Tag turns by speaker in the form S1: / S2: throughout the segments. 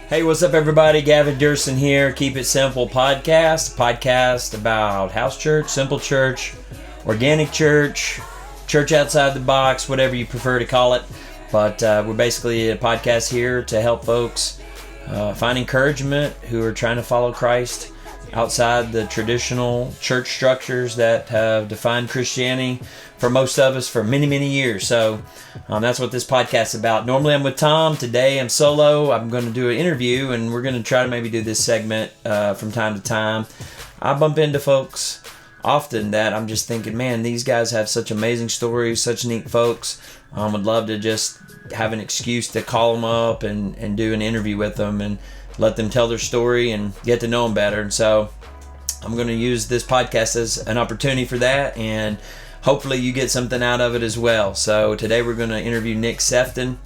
S1: Hey, what's up, everybody? Gavin Durson here. Keep It Simple podcast about house church, simple church, organic church, church outside the box, whatever you prefer to call it. But we're basically a podcast here to help folks find encouragement who are trying to follow Christ outside the traditional church structures that have defined Christianity for most of us for many, many years. So that's what this podcast is about. Normally I'm with Tom. Today I'm solo. I'm going to do an interview, and we're going to try to maybe do this segment from time to time. I bump into folks often that I'm just thinking, man, these guys have such amazing stories, such neat folks. Would love to just have an excuse to call them up and do an interview with them and let them tell their story and get to know them better. And so I'm going to use this podcast as an opportunity for that, and hopefully you get something out of it as well. So today we're going to interview Nick Sefton.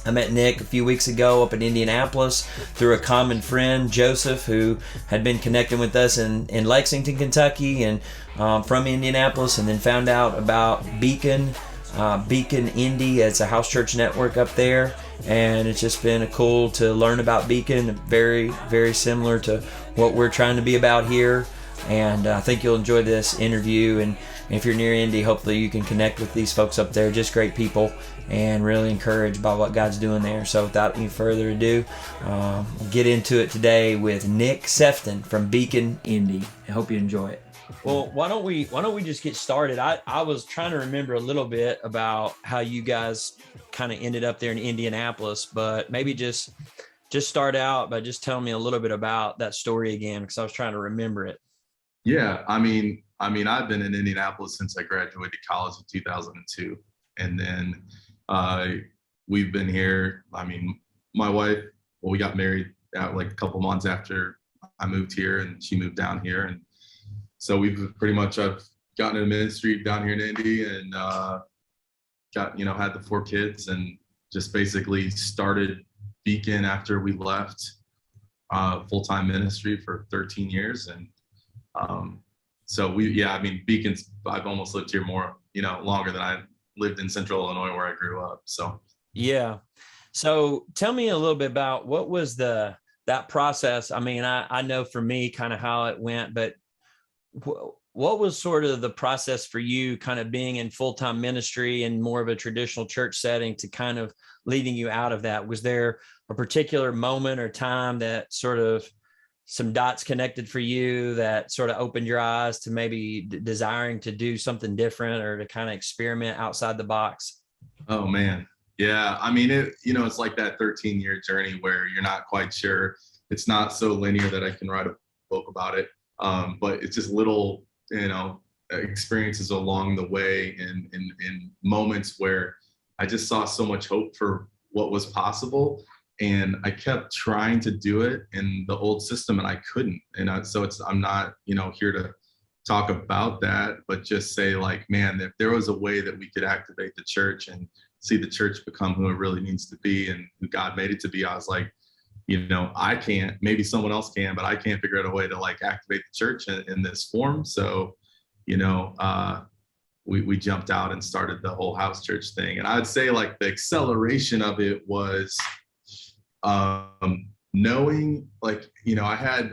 S1: I met Nick a few weeks ago up in Indianapolis through a common friend, Joseph, who had been connecting with us in Lexington, Kentucky, and from Indianapolis, and then found out about Beacon Indy. It's a house church network up there, and it's just been cool to learn about Beacon. Very, very similar to what we're trying to be about here, and I think you'll enjoy this interview. And if you're near Indy, hopefully you can connect with these folks up there. Just great people, and really encouraged by what God's doing there. So without any further ado, we'll get into it today with Nick Sefton from Beacon Indy. I hope you enjoy it. Well, why don't we just get started? I was trying to remember a little bit about how you guys kind of ended up there in Indianapolis, but maybe just start out by just telling me a little bit about that story again, because I was trying to remember it.
S2: Yeah, I mean, I've been in Indianapolis since I graduated college in 2002, and then we've been here. I mean, my wife, we got married like a couple months after I moved here, and she moved down here, and so I've gotten in ministry down here in Indy, and had the 4 kids, and just basically started Beacon after we left full-time ministry for 13 years. And Beacon's, I've almost lived here more, longer than I lived in Central Illinois where I grew up. So, yeah.
S1: So tell me a little bit about what was that process. I mean, I know for me kind of how it went, but what was sort of the process for you kind of being in full-time ministry and more of a traditional church setting to kind of leading you out of that? Was there a particular moment or time that sort of some dots connected for you that sort of opened your eyes to maybe desiring to do something different or to kind of experiment outside the box?
S2: Oh man. Yeah. I mean, it's like that 13-year journey where you're not quite sure. It's not so linear that I can write a book about it. But it's just little, experiences along the way and in moments where I just saw so much hope for what was possible. And I kept trying to do it in the old system, and I couldn't. And I'm not, here to talk about that, but just say, like, man, if there was a way that we could activate the church and see the church become who it really needs to be and who God made it to be, I was like, I can't, maybe someone else can, but I can't figure out a way to like activate the church in this form. So, we jumped out and started the whole house church thing. And I'd say like the acceleration of it was knowing, like, I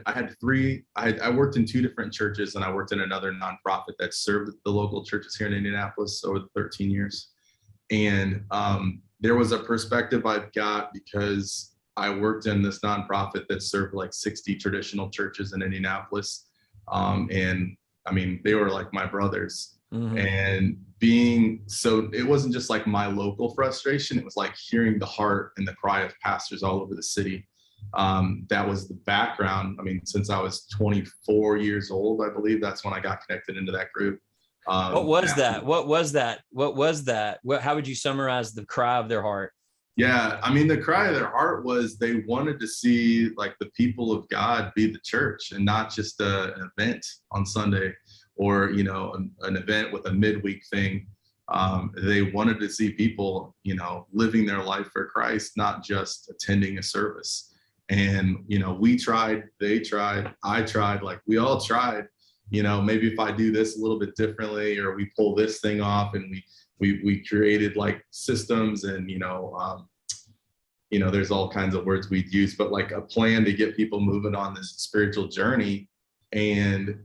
S2: worked in 2 different churches, and I worked in another nonprofit that served the local churches here in Indianapolis over the 13 years. And there was a perspective I've got because I worked in this nonprofit that served like 60 traditional churches in Indianapolis. And I mean, they were like my brothers. Mm-hmm. And it wasn't just like my local frustration. It was like hearing the heart and the cry of pastors all over the city. That was the background. I mean, since I was 24 years old, I believe that's when I got connected into that group.
S1: What was that? How would you summarize the cry of their heart?
S2: Yeah, I mean, the cry of their heart was they wanted to see like the people of God be the church and not just an event on Sunday or, an event with a midweek thing. They wanted to see people, living their life for Christ, not just attending a service. And, we tried, they tried, I tried, like we all tried, maybe if I do this a little bit differently, or we pull this thing off, and we created like systems and, there's all kinds of words we'd use, but like a plan to get people moving on this spiritual journey. And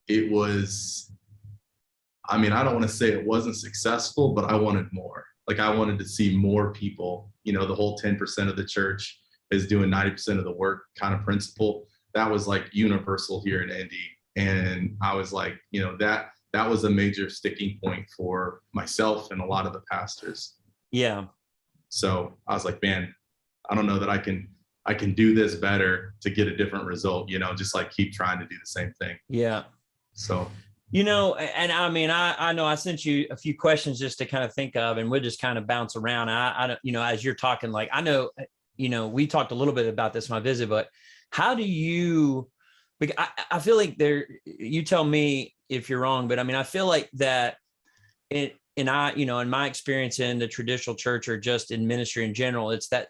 S2: it was, I mean, I don't want to say it wasn't successful, but I wanted more. Like I wanted to see more people, the whole 10% of the church is doing 90% of the work kind of principle. That was like universal here in Indy. And I was like, that was a major sticking point for myself and a lot of the pastors.
S1: Yeah.
S2: So I was like, man, I don't know that I can do this better to get a different result, just like keep trying to do the same thing.
S1: Yeah.
S2: So,
S1: and I mean, I know I sent you a few questions just to kind of think of, and we'll just kind of bounce around. I don't, as you're talking, like, I know, we talked a little bit about this in my visit, but how do you, because I feel like you tell me if you're wrong, but I mean, I feel like that in my experience in the traditional church or just in ministry in general, it's that,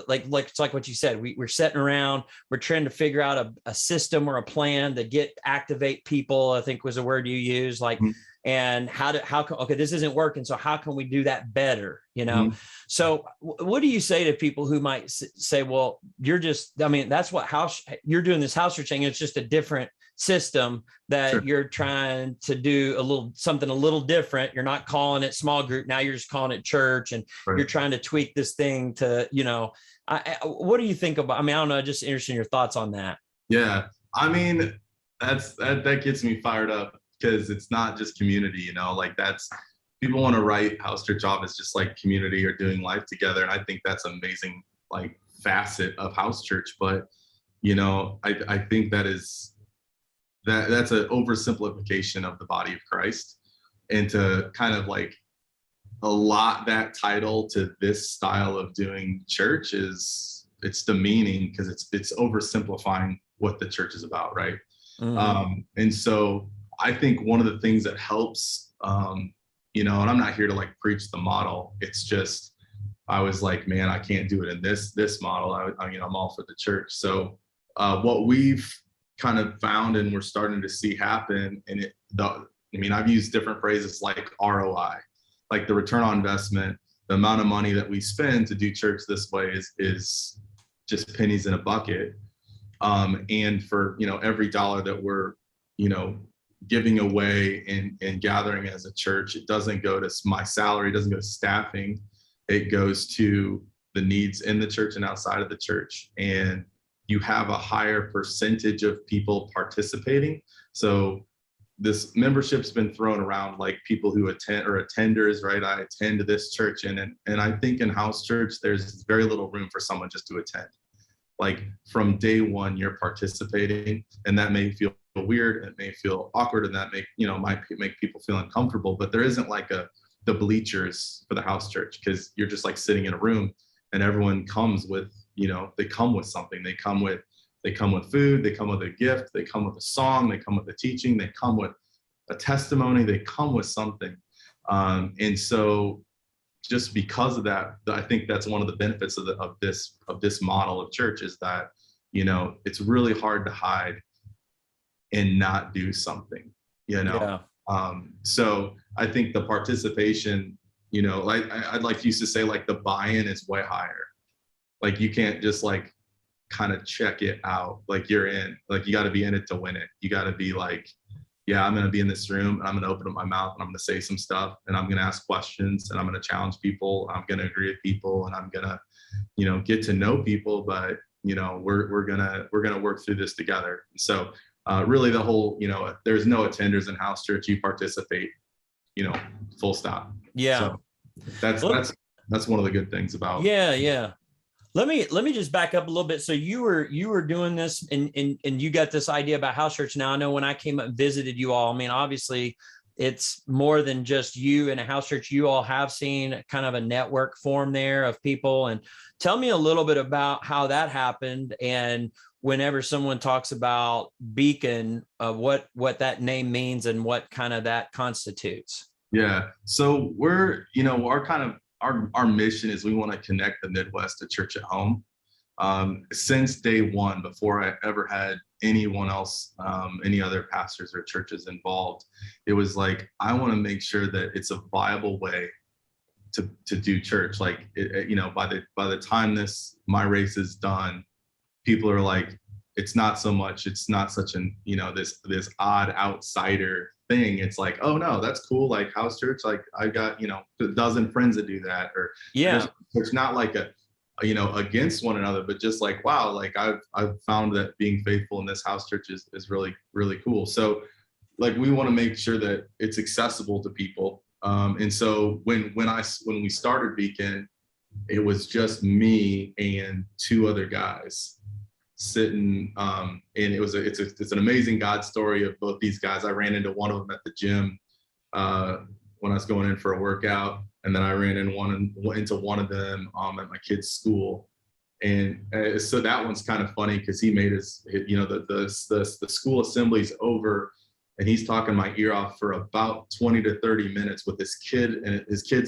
S1: like it's like what you said, we're sitting around, we're trying to figure out a system or a plan to activate people, I think was a word you used, like, mm-hmm. And okay, this isn't working. So how can we do that better? Mm-hmm. So what do you say to people who might say, well, that's what you're doing this house church thing. It's just a different system that sure. You're trying to do something a little different. You're not calling it small group. Now you're just calling it church, and right. You're trying to tweak this thing to, what do you think about, I don't know, just interested in your thoughts on that.
S2: Yeah. I mean, that gets me fired up because it's not just community, like people want to write house church off as just like community or doing life together. And I think that's amazing, like facet of house church. But, I think that's an oversimplification of the body of Christ, and to kind of like allot that title to this style of doing church it's demeaning because it's oversimplifying what the church is about. Right. Mm-hmm. And so I think one of the things that helps, and I'm not here to like preach the model. It's just, I was like, man, I can't do it in this model. I'm all for the church. So what we've kind of found and we're starting to see happen, and I've used different phrases like ROI, like the return on investment, the amount of money that we spend to do church this way is just pennies in a bucket. And for, every dollar that we're, giving away and gathering as a church, it doesn't go to my salary, it doesn't go to staffing. It goes to the needs in the church and outside of the church. And you have a higher percentage of people participating. So this membership's been thrown around like people who attend or attenders, right? I attend this church, and I think in house church, there's very little room for someone just to attend. Like from day one, you're participating, and that may feel weird, it may feel awkward, and that might make people feel uncomfortable, but there isn't like the bleachers for the house church, because you're just like sitting in a room and everyone comes with, they come with something. They come with food, they come with a gift, they come with a song, they come with a teaching, they come with a testimony, they come with something. And so just because of that, I think that's one of the benefits of this model of church is that, it's really hard to hide and not do something, Yeah. So I think the participation, like I'd like used to say, like the buy-in is way higher. Like you can't just like kind of check it out. Like you're in, like you got to be in it to win it. You got to be like, yeah, I'm going to be in this room and I'm going to open up my mouth and I'm going to say some stuff and I'm going to ask questions and I'm going to challenge people. I'm going to agree with people and I'm going to, get to know people, but we're going to work through this together. So really the whole, there's no attenders in house church. You participate, full stop.
S1: Yeah.
S2: So that's one of the good things about.
S1: Yeah. Let me just back up a little bit. So you were doing this and you got this idea about house church. Now I know when I came up and visited you all, obviously it's more than just you and a house church. You all have seen kind of a network form there of people, and tell me a little bit about how that happened. And whenever someone talks about Beacon, what that name means and what kind of that constitutes.
S2: Yeah. So we're, our mission is we want to connect the Midwest to church at home. Since day one, before I ever had anyone else, any other pastors or churches involved, it was like, I want to make sure that it's a viable way to do church. Like, by the time my race is done, people are like, it's not such an, this odd outsider thing. It's like, oh no, that's cool. Like house church, like I got, a dozen friends that do that, or
S1: Yeah.
S2: it's not like against one another, but just like, wow, like I've found that being faithful in this house church is really, really cool. So like, we want to make sure that it's accessible to people. And so when we started Beacon, it was just me and two other guys sitting, and it's an amazing God story of both these guys. I ran into one of them at the gym when I was going in for a workout, and then I ran into one of them at my kid's school. And so that one's kind of funny because he made the school assembly's over, and he's talking my ear off for about 20 to 30 minutes with his kids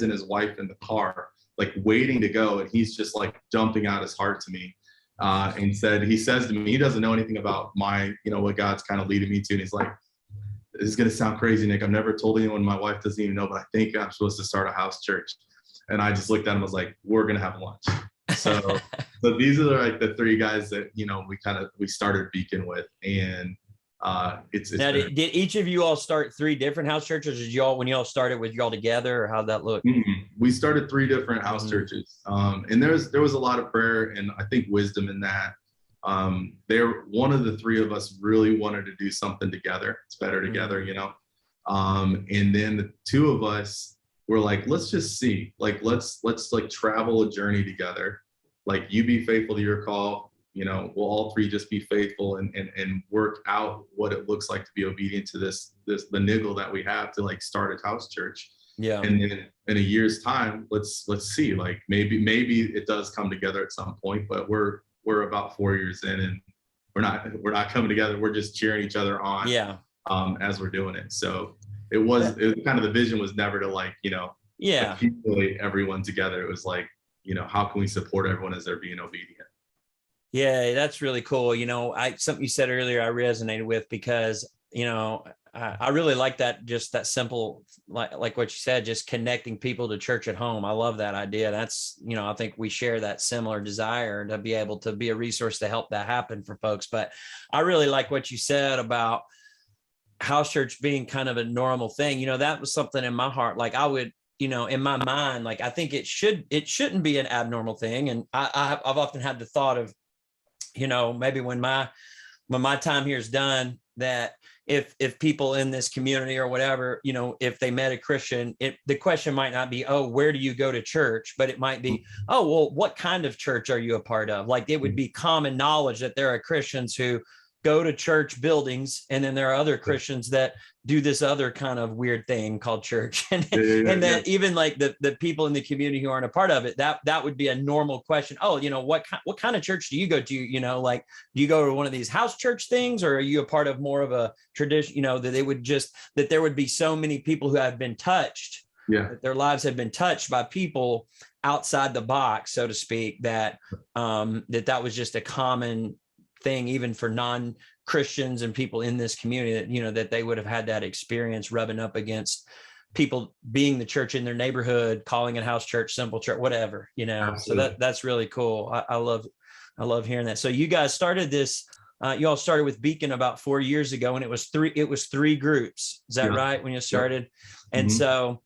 S2: and his wife in the car, like waiting to go. And he's just like dumping out his heart to me. And he says to me, he doesn't know anything about what God's kind of leading me to. And he's like, this is going to sound crazy, Nick. I've never told anyone. My wife doesn't even know, but I think I'm supposed to start a house church. And I just looked at him, I was like, we're going to have lunch. So these are like the three guys that, we started Beacon with. And it's
S1: now, did each of you all start three different house churches? Or did y'all, when y'all started with y'all together, or how'd that look?
S2: Mm-hmm. We started three different house churches. And there was a lot of prayer and I think wisdom in that. One of the three of us really wanted to do something together. It's better together, and then the two of us were like, let's just see, like, let's like travel a journey together. Like, you be faithful to your call, we'll all three just be faithful and work out what it looks like to be obedient to the niggle that we have to like start a house church.
S1: Yeah.
S2: And then in a year's time, let's see, like maybe it does come together at some point, but we're about 4 years in and we're not coming together. We're just cheering each other on.
S1: Yeah.
S2: As we're doing it. So it was kind of, the vision was never to like, accumulate everyone together. It was like, how can we support everyone as they're being obedient?
S1: Yeah, that's really cool. Something you said earlier, I resonated with because, I really like that, just that simple, like what you said, just connecting people to church at home. I love that idea. That's, I think we share that similar desire to be able to be a resource to help that happen for folks. But I really like what you said about house church being kind of a normal thing. That was something in my heart. Like I would, in my mind, like I think it shouldn't be an abnormal thing. And I've often had the thought of, maybe when my time here is done, that if people in this community or whatever, if they met a Christian, the question might not be, oh, where do you go to church? But it might be, oh, well, what kind of church are you a part of? Like, it would be common knowledge that there are Christians who go to church buildings, and then there are other Christians that do this other kind of weird thing called church. And that even like the people in the community who aren't a part of it, that would be a normal question. Oh, what kind of church do you go to? Like, do you go to one of these house church things, or are you a part of more of a tradition, that there would be so many people who have been touched, that their lives have been touched by people outside the box, so to speak, that that was just a common thing, even for non-Christians and people in this community, that, that they would have had that experience rubbing up against people being the church in their neighborhood, calling it house church, simple church, whatever, Absolutely. So that's really cool. I love hearing that. So you guys started this, you all started with Beacon about 4 years ago, and it was three groups. Is that right? When you started? And so,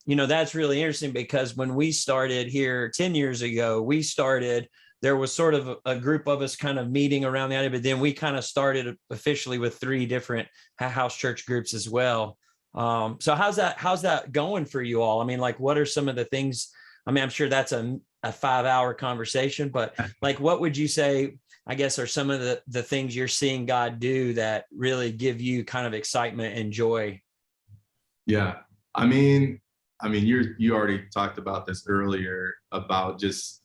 S1: that's really interesting, because when we started here 10 years ago, there was sort of a group of us kind of meeting around the idea, but then we kind of started officially with three different house church groups as well. So how's that going for you all? I mean, like, what are some of the things? I mean, I'm sure that's a 5-hour conversation, but like, what would you say, I guess, are some of the things you're seeing God do that really give you kind of excitement and joy?
S2: Yeah. I mean, you already talked about this earlier about just,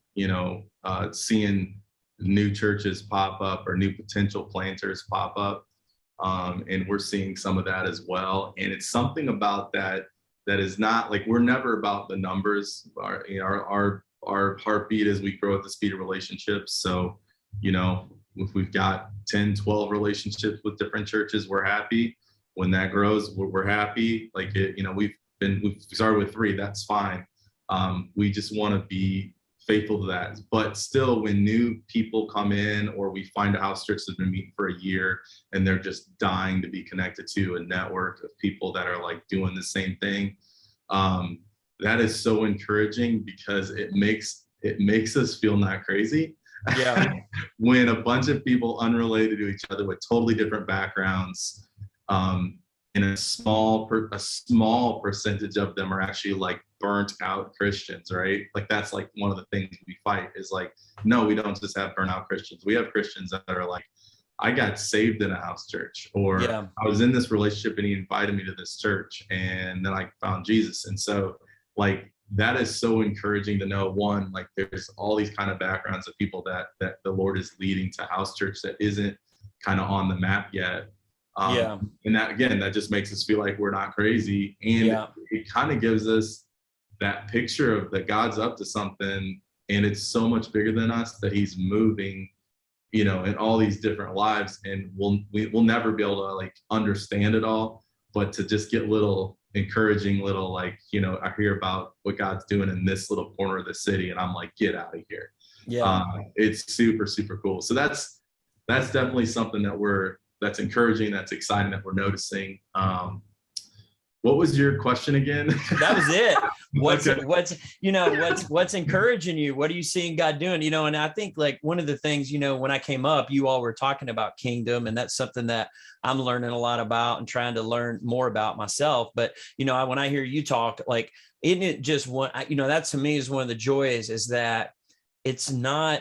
S2: seeing new churches pop up or new potential planters pop up. And we're seeing some of that as well. And it's something about that is not like, we're never about the numbers. Our heartbeat is we grow at the speed of relationships. So, if we've got 10, 12 relationships with different churches, we're happy. When that grows, we're happy. Like we've started with 3, that's fine. We just want to be faithful to that. But still, when new people come in, or we find a house church that's been meeting for a year and they're just dying to be connected to a network of people that are like doing the same thing, that is so encouraging, because it makes us feel not crazy.
S1: Yeah.
S2: When a bunch of people unrelated to each other with totally different backgrounds, and a small percentage of them are actually like burnt out Christians, right? Like that's like one of the things we fight is like, no, we don't just have burnout Christians. We have Christians that are like, I got saved in a house church, or
S1: Yeah.
S2: I was in this relationship and he invited me to this church and then I found Jesus. And so like, that is so encouraging to know, one, like there's all these kind of backgrounds of people that the Lord is leading to house church that isn't kind of on the map yet. And that, again, that just makes us feel like we're not crazy. And it kind of gives us that picture of that God's up to something, and it's so much bigger than us, that he's moving, in all these different lives. And we'll never be able to like understand it all, but to just get little encouraging little, like, I hear about what God's doing in this little corner of the city and I'm like, get out of here. It's super, super cool. So that's definitely something that's encouraging, that's exciting, that we're noticing. What was your question again?
S1: That was it. What's encouraging you? What are you seeing God doing? And I think like one of the things, when I came up, you all were talking about kingdom, and that's something that I'm learning a lot about and trying to learn more about myself. But, when I hear you talk, like, isn't it just one, that to me is one of the joys, is that it's not,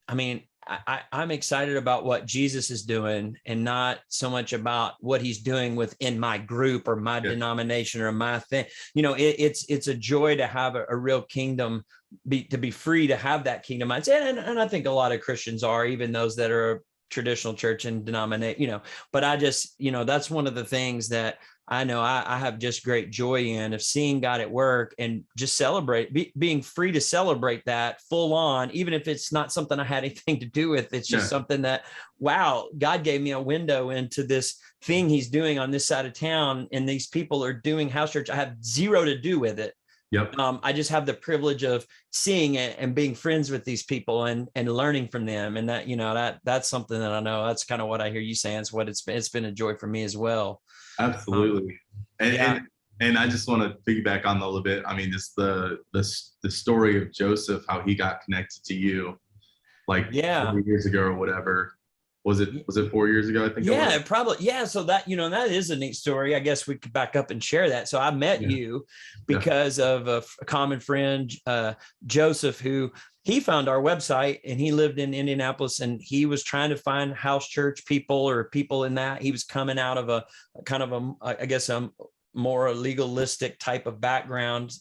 S1: I'm excited about what Jesus is doing, and not so much about what he's doing within my group or my denomination or my thing. It's a joy to have a real kingdom, to be free to have that kingdom mindset. And I think a lot of Christians are, even those that are a traditional church and denominate, but I just, that's one of the things that I know I have just great joy in, of seeing God at work and just being free to celebrate that full on, even if it's not something I had anything to do with. It's just something that, wow, God gave me a window into this thing he's doing on this side of town, and these people are doing house church. I have zero to do with it. I just have the privilege of seeing it and being friends with these people and learning from them. And that, that's something that I know, that's kind of what I hear you saying. It's been a joy for me as well.
S2: Absolutely. And I just want to piggyback on that a little bit. Just the story of Joseph, how he got connected to you, like 4 years ago or whatever. Was it 4 years ago? I think.
S1: Yeah, probably. Yeah. So that, that is a neat story. I guess we could back up and share that. So I met you because of a common friend, Joseph, who he found our website, and he lived in Indianapolis, and he was trying to find house church people or people in that. He was coming out of a kind of a more legalistic type of background,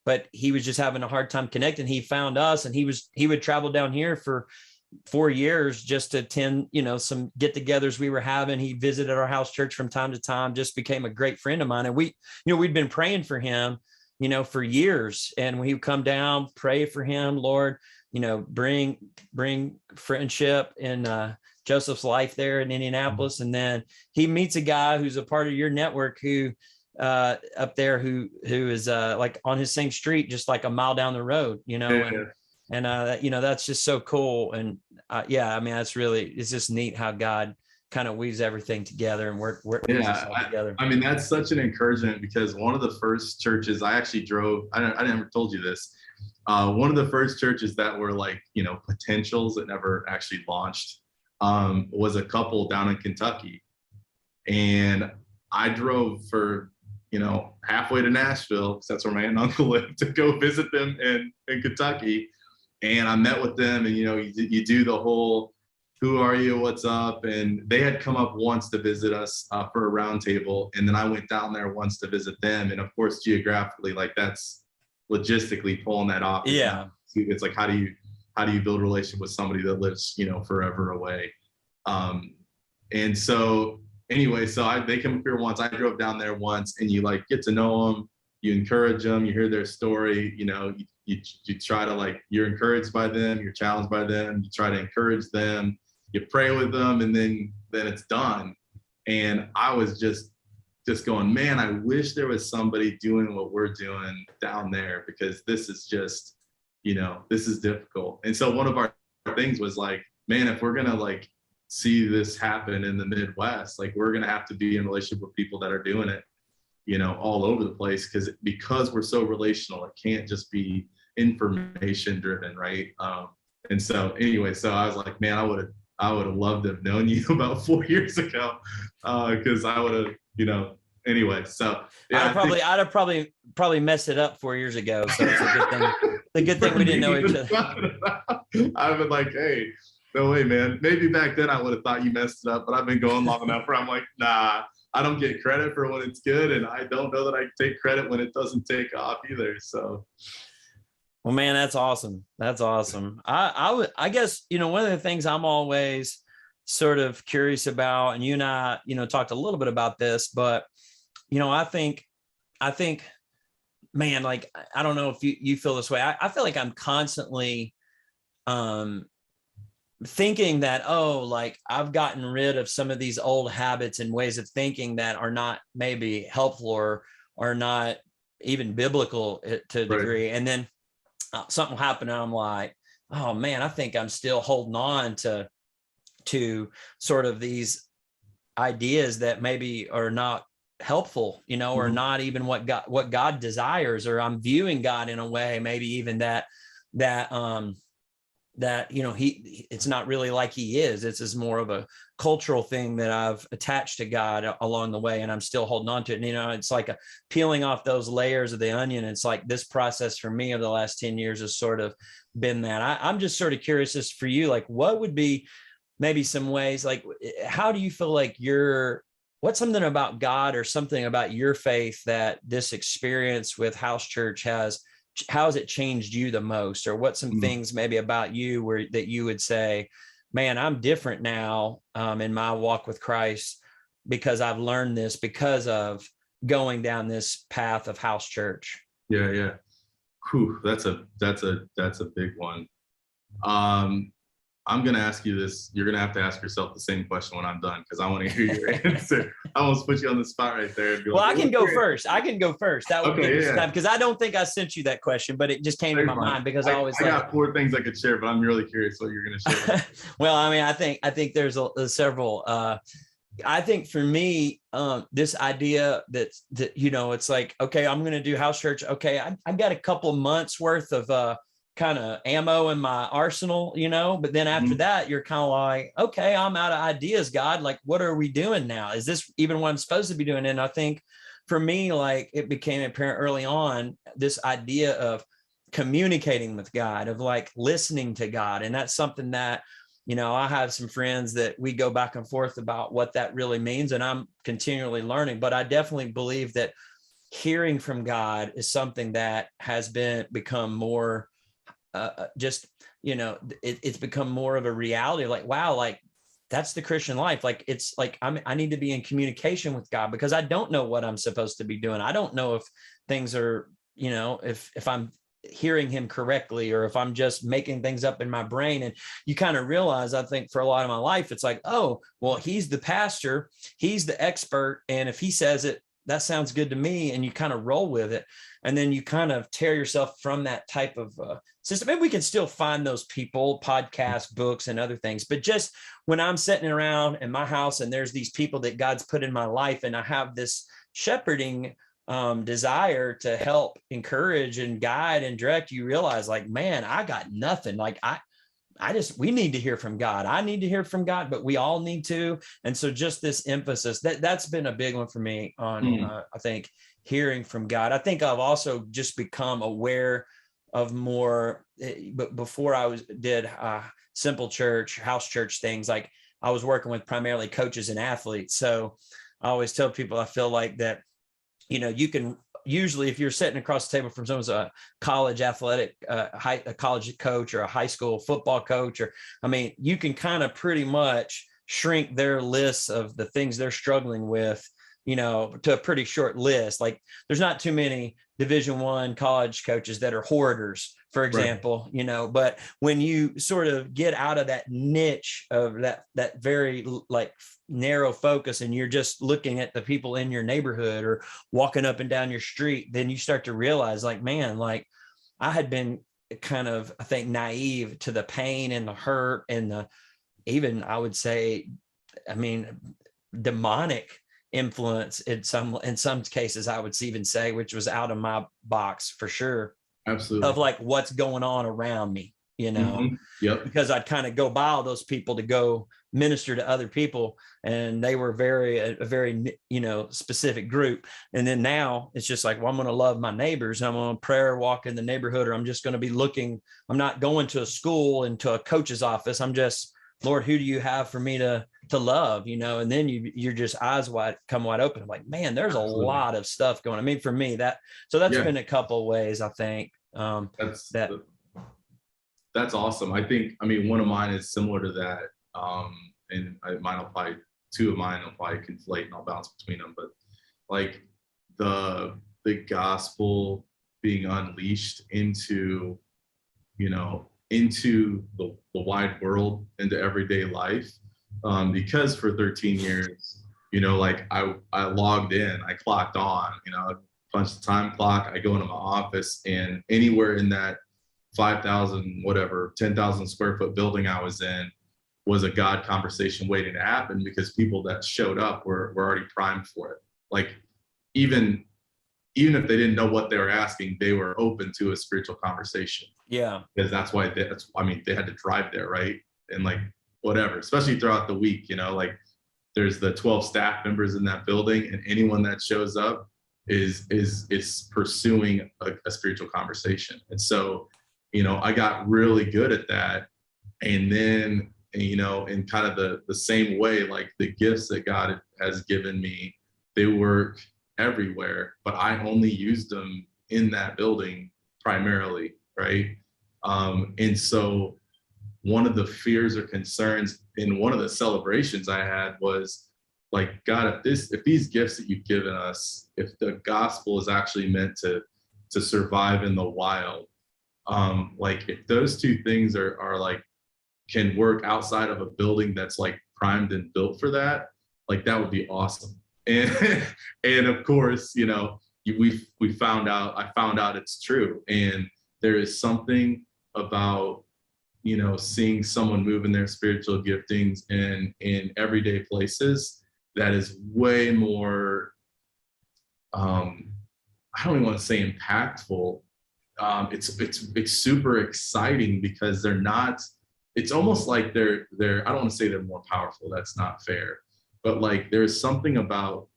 S1: but he was just having a hard time connecting. He found us, and he would travel down here for 4 years just to attend, some get-togethers we were having. He visited our house church from time to time, just became a great friend of mine. And we'd been praying for him, for years. And when he would come down, pray for him, Lord, bring friendship in Joseph's life there in Indianapolis. And then he meets a guy who's a part of your network who up there, who is like on his same street, just like a mile down the road, And that's just so cool. And it's just neat how God kind of weaves everything together and works together.
S2: That's such an encouragement, because one of the first churches I actually drove, I never told you this. One of the first churches that were like, potentials that never actually launched, was a couple down in Kentucky. And I drove for, halfway to Nashville, because that's where my aunt and uncle lived, to go visit them in Kentucky. And I met with them, and, you do the whole, who are you, what's up? And they had come up once to visit us for a round table. And then I went down there once to visit them. And of course, geographically, like that's logistically pulling that off. It's like, how do you build a relationship with somebody that lives, forever away? And so anyway, they came up here once, I drove down there once, and you like get to know them, you encourage them, you hear their story, you try to, like, you're encouraged by them, you're challenged by them, you try to encourage them, you pray with them, and then it's done. And I was just just going, man, I wish there was somebody doing what we're doing down there, because this is just, this is difficult. And so one of our things was like, man, if we're going to like see this happen in the Midwest, like we're going to have to be in relationship with people that are doing it, all over the place, because we're so relational. It can't just be information driven, right? And so anyway, so I was like, man, I would have loved to have known you about 4 years ago, because I would have, anyway. So yeah,
S1: I'd have probably messed it up 4 years ago. So it's a good thing. The good thing we didn't know each other.
S2: I've been like, hey, no way, man. Maybe back then I would have thought you messed it up, but I've been going long enough where I'm like, nah, I don't get credit for when it's good, and I don't know that I take credit when it doesn't take off either. So.
S1: Well, man, that's awesome. That's awesome. I guess, one of the things I'm always sort of curious about, and you and I, talked a little bit about this, but, I think, man, like, I don't know if you feel this way. I feel like I'm constantly thinking that, like I've gotten rid of some of these old habits and ways of thinking that are not maybe helpful or are not even biblical to a degree. And then something will happen and I'm like, oh man, I think I'm still holding on to sort of these ideas that maybe are not helpful, or not even what God desires, or I'm viewing God in a way, maybe even that it's not really like he is. It's just more of a cultural thing that I've attached to God along the way, and I'm still holding on to it. And, it's like peeling off those layers of the onion. It's like this process for me over the last 10 years has sort of been that. I'm just sort of curious as for you, like what would be maybe some ways, like how do you feel like what's something about God or something about your faith that this experience with house church how has it changed you the most? Or what's some things maybe about you that you would say, man, I'm different now in my walk with Christ because I've learned this because of going down this path of house church?
S2: Yeah. Whew, that's a big one. I'm going to ask you this. You're going to have to ask yourself the same question when I'm done, because I want to hear your answer. I almost put you on the spot right there.
S1: Well, I can go first. That would be time, because I don't think I sent you that question, but it just came to my mind because I
S2: got 4 things I could share, but I'm really curious what you're going to share.
S1: Well, I mean, I think there's several. I think for me, this idea that it's like, okay, I'm going to do house church. Okay, I got a couple of months worth of kind of ammo in my arsenal, but then after that, you're kind of like, okay, I'm out of ideas, God, like, what are we doing now? Is this even what I'm supposed to be doing? And I think for me, like, it became apparent early on, this idea of communicating with God, of like listening to God. And that's something that, I have some friends that we go back and forth about what that really means. And I'm continually learning, but I definitely believe that hearing from God is something that has become more it's become more of a reality. Like, wow, like that's the Christian life. Like, it's like, I need to be in communication with God, because I don't know what I'm supposed to be doing. I don't know if things are, if I'm hearing him correctly, or if I'm just making things up in my brain. And you kind of realize, I think for a lot of my life, it's like, oh, well, he's the pastor, he's the expert. And if he says it, that sounds good to me. And you kind of roll with it. And then you kind of tear yourself from that type of system. And we can still find those people, podcasts, books, and other things. But just when I'm sitting around in my house and there's these people that God's put in my life, and I have this shepherding desire to help encourage and guide and direct, you realize, like, man, I got nothing. Like, we need to hear from God. I need to hear from God, but we all need to. And so just this emphasis, that's been a big one for me on, I think, hearing from God. I think I've also just become aware of more, but before I did simple church, house church things, like I was working with primarily coaches and athletes. So I always tell people, I feel like that, you can usually, if you're sitting across the table from someone's a college athletic, a college coach, or a high school football coach, you can kind of pretty much shrink their lists of the things they're struggling with, to a pretty short list. Like, there's not too many Division I college coaches that are hoarders for example, but when you sort of get out of that niche of that very like narrow focus, and you're just looking at the people in your neighborhood or walking up and down your street, then you start to realize like, man, like I had been kind of, I think, naive to the pain and the hurt and the, even I would say, I mean, demonic influence in some cases, I would even say, which was out of my box for sure.
S2: Absolutely.
S1: Of like what's going on around me,
S2: Yep.
S1: Because I'd kind of go by all those people to go minister to other people, and they were a very specific group. And then now it's just like, well, I'm going to love my neighbors. I'm going to prayer walk in the neighborhood, or I'm just going to be looking. I'm not going to a school and to a coach's office. I'm just, Lord, who do you have for me to love, and then you're just eyes wide open. I'm like, man, there's
S2: Absolutely.
S1: a lot of stuff going on. I mean, for me, that's been a couple of ways, I think.
S2: That's awesome. I mean, one of mine is similar to that. And two of mine will probably conflate, and I'll bounce between them, but like the gospel being unleashed into the wide world, into everyday life. Because for 13 years, like I logged in, I clocked on, punched the time clock, I go into my office, and anywhere in that 5,000, whatever, 10,000 square foot building I was in was a God conversation waiting to happen, because people that showed up were already primed for it. Like even if they didn't know what they were asking, they were open to a spiritual conversation.
S1: Yeah.
S2: Because that's why they had to drive there, right? And like, whatever, especially throughout the week, like there's the 12 staff members in that building, and anyone that shows up is pursuing a spiritual conversation. And so, I got really good at that. And then, in kind of the same way, like the gifts that God has given me, they work everywhere, but I only used them in that building primarily, right? And so one of the fears or concerns in one of the celebrations I had was like, God, if these gifts that you've given us, if the gospel is actually meant to survive in the wild, like if those two things are like, can work outside of a building that's like primed and built for that, like that would be awesome. And of course, I found out it's true. And there is something about, seeing someone move in their spiritual giftings in everyday places that is way more, I don't even want to say impactful. It's super exciting, because they're not, it's almost like they're, I don't want to say they're more powerful. That's not fair. But like, there's something about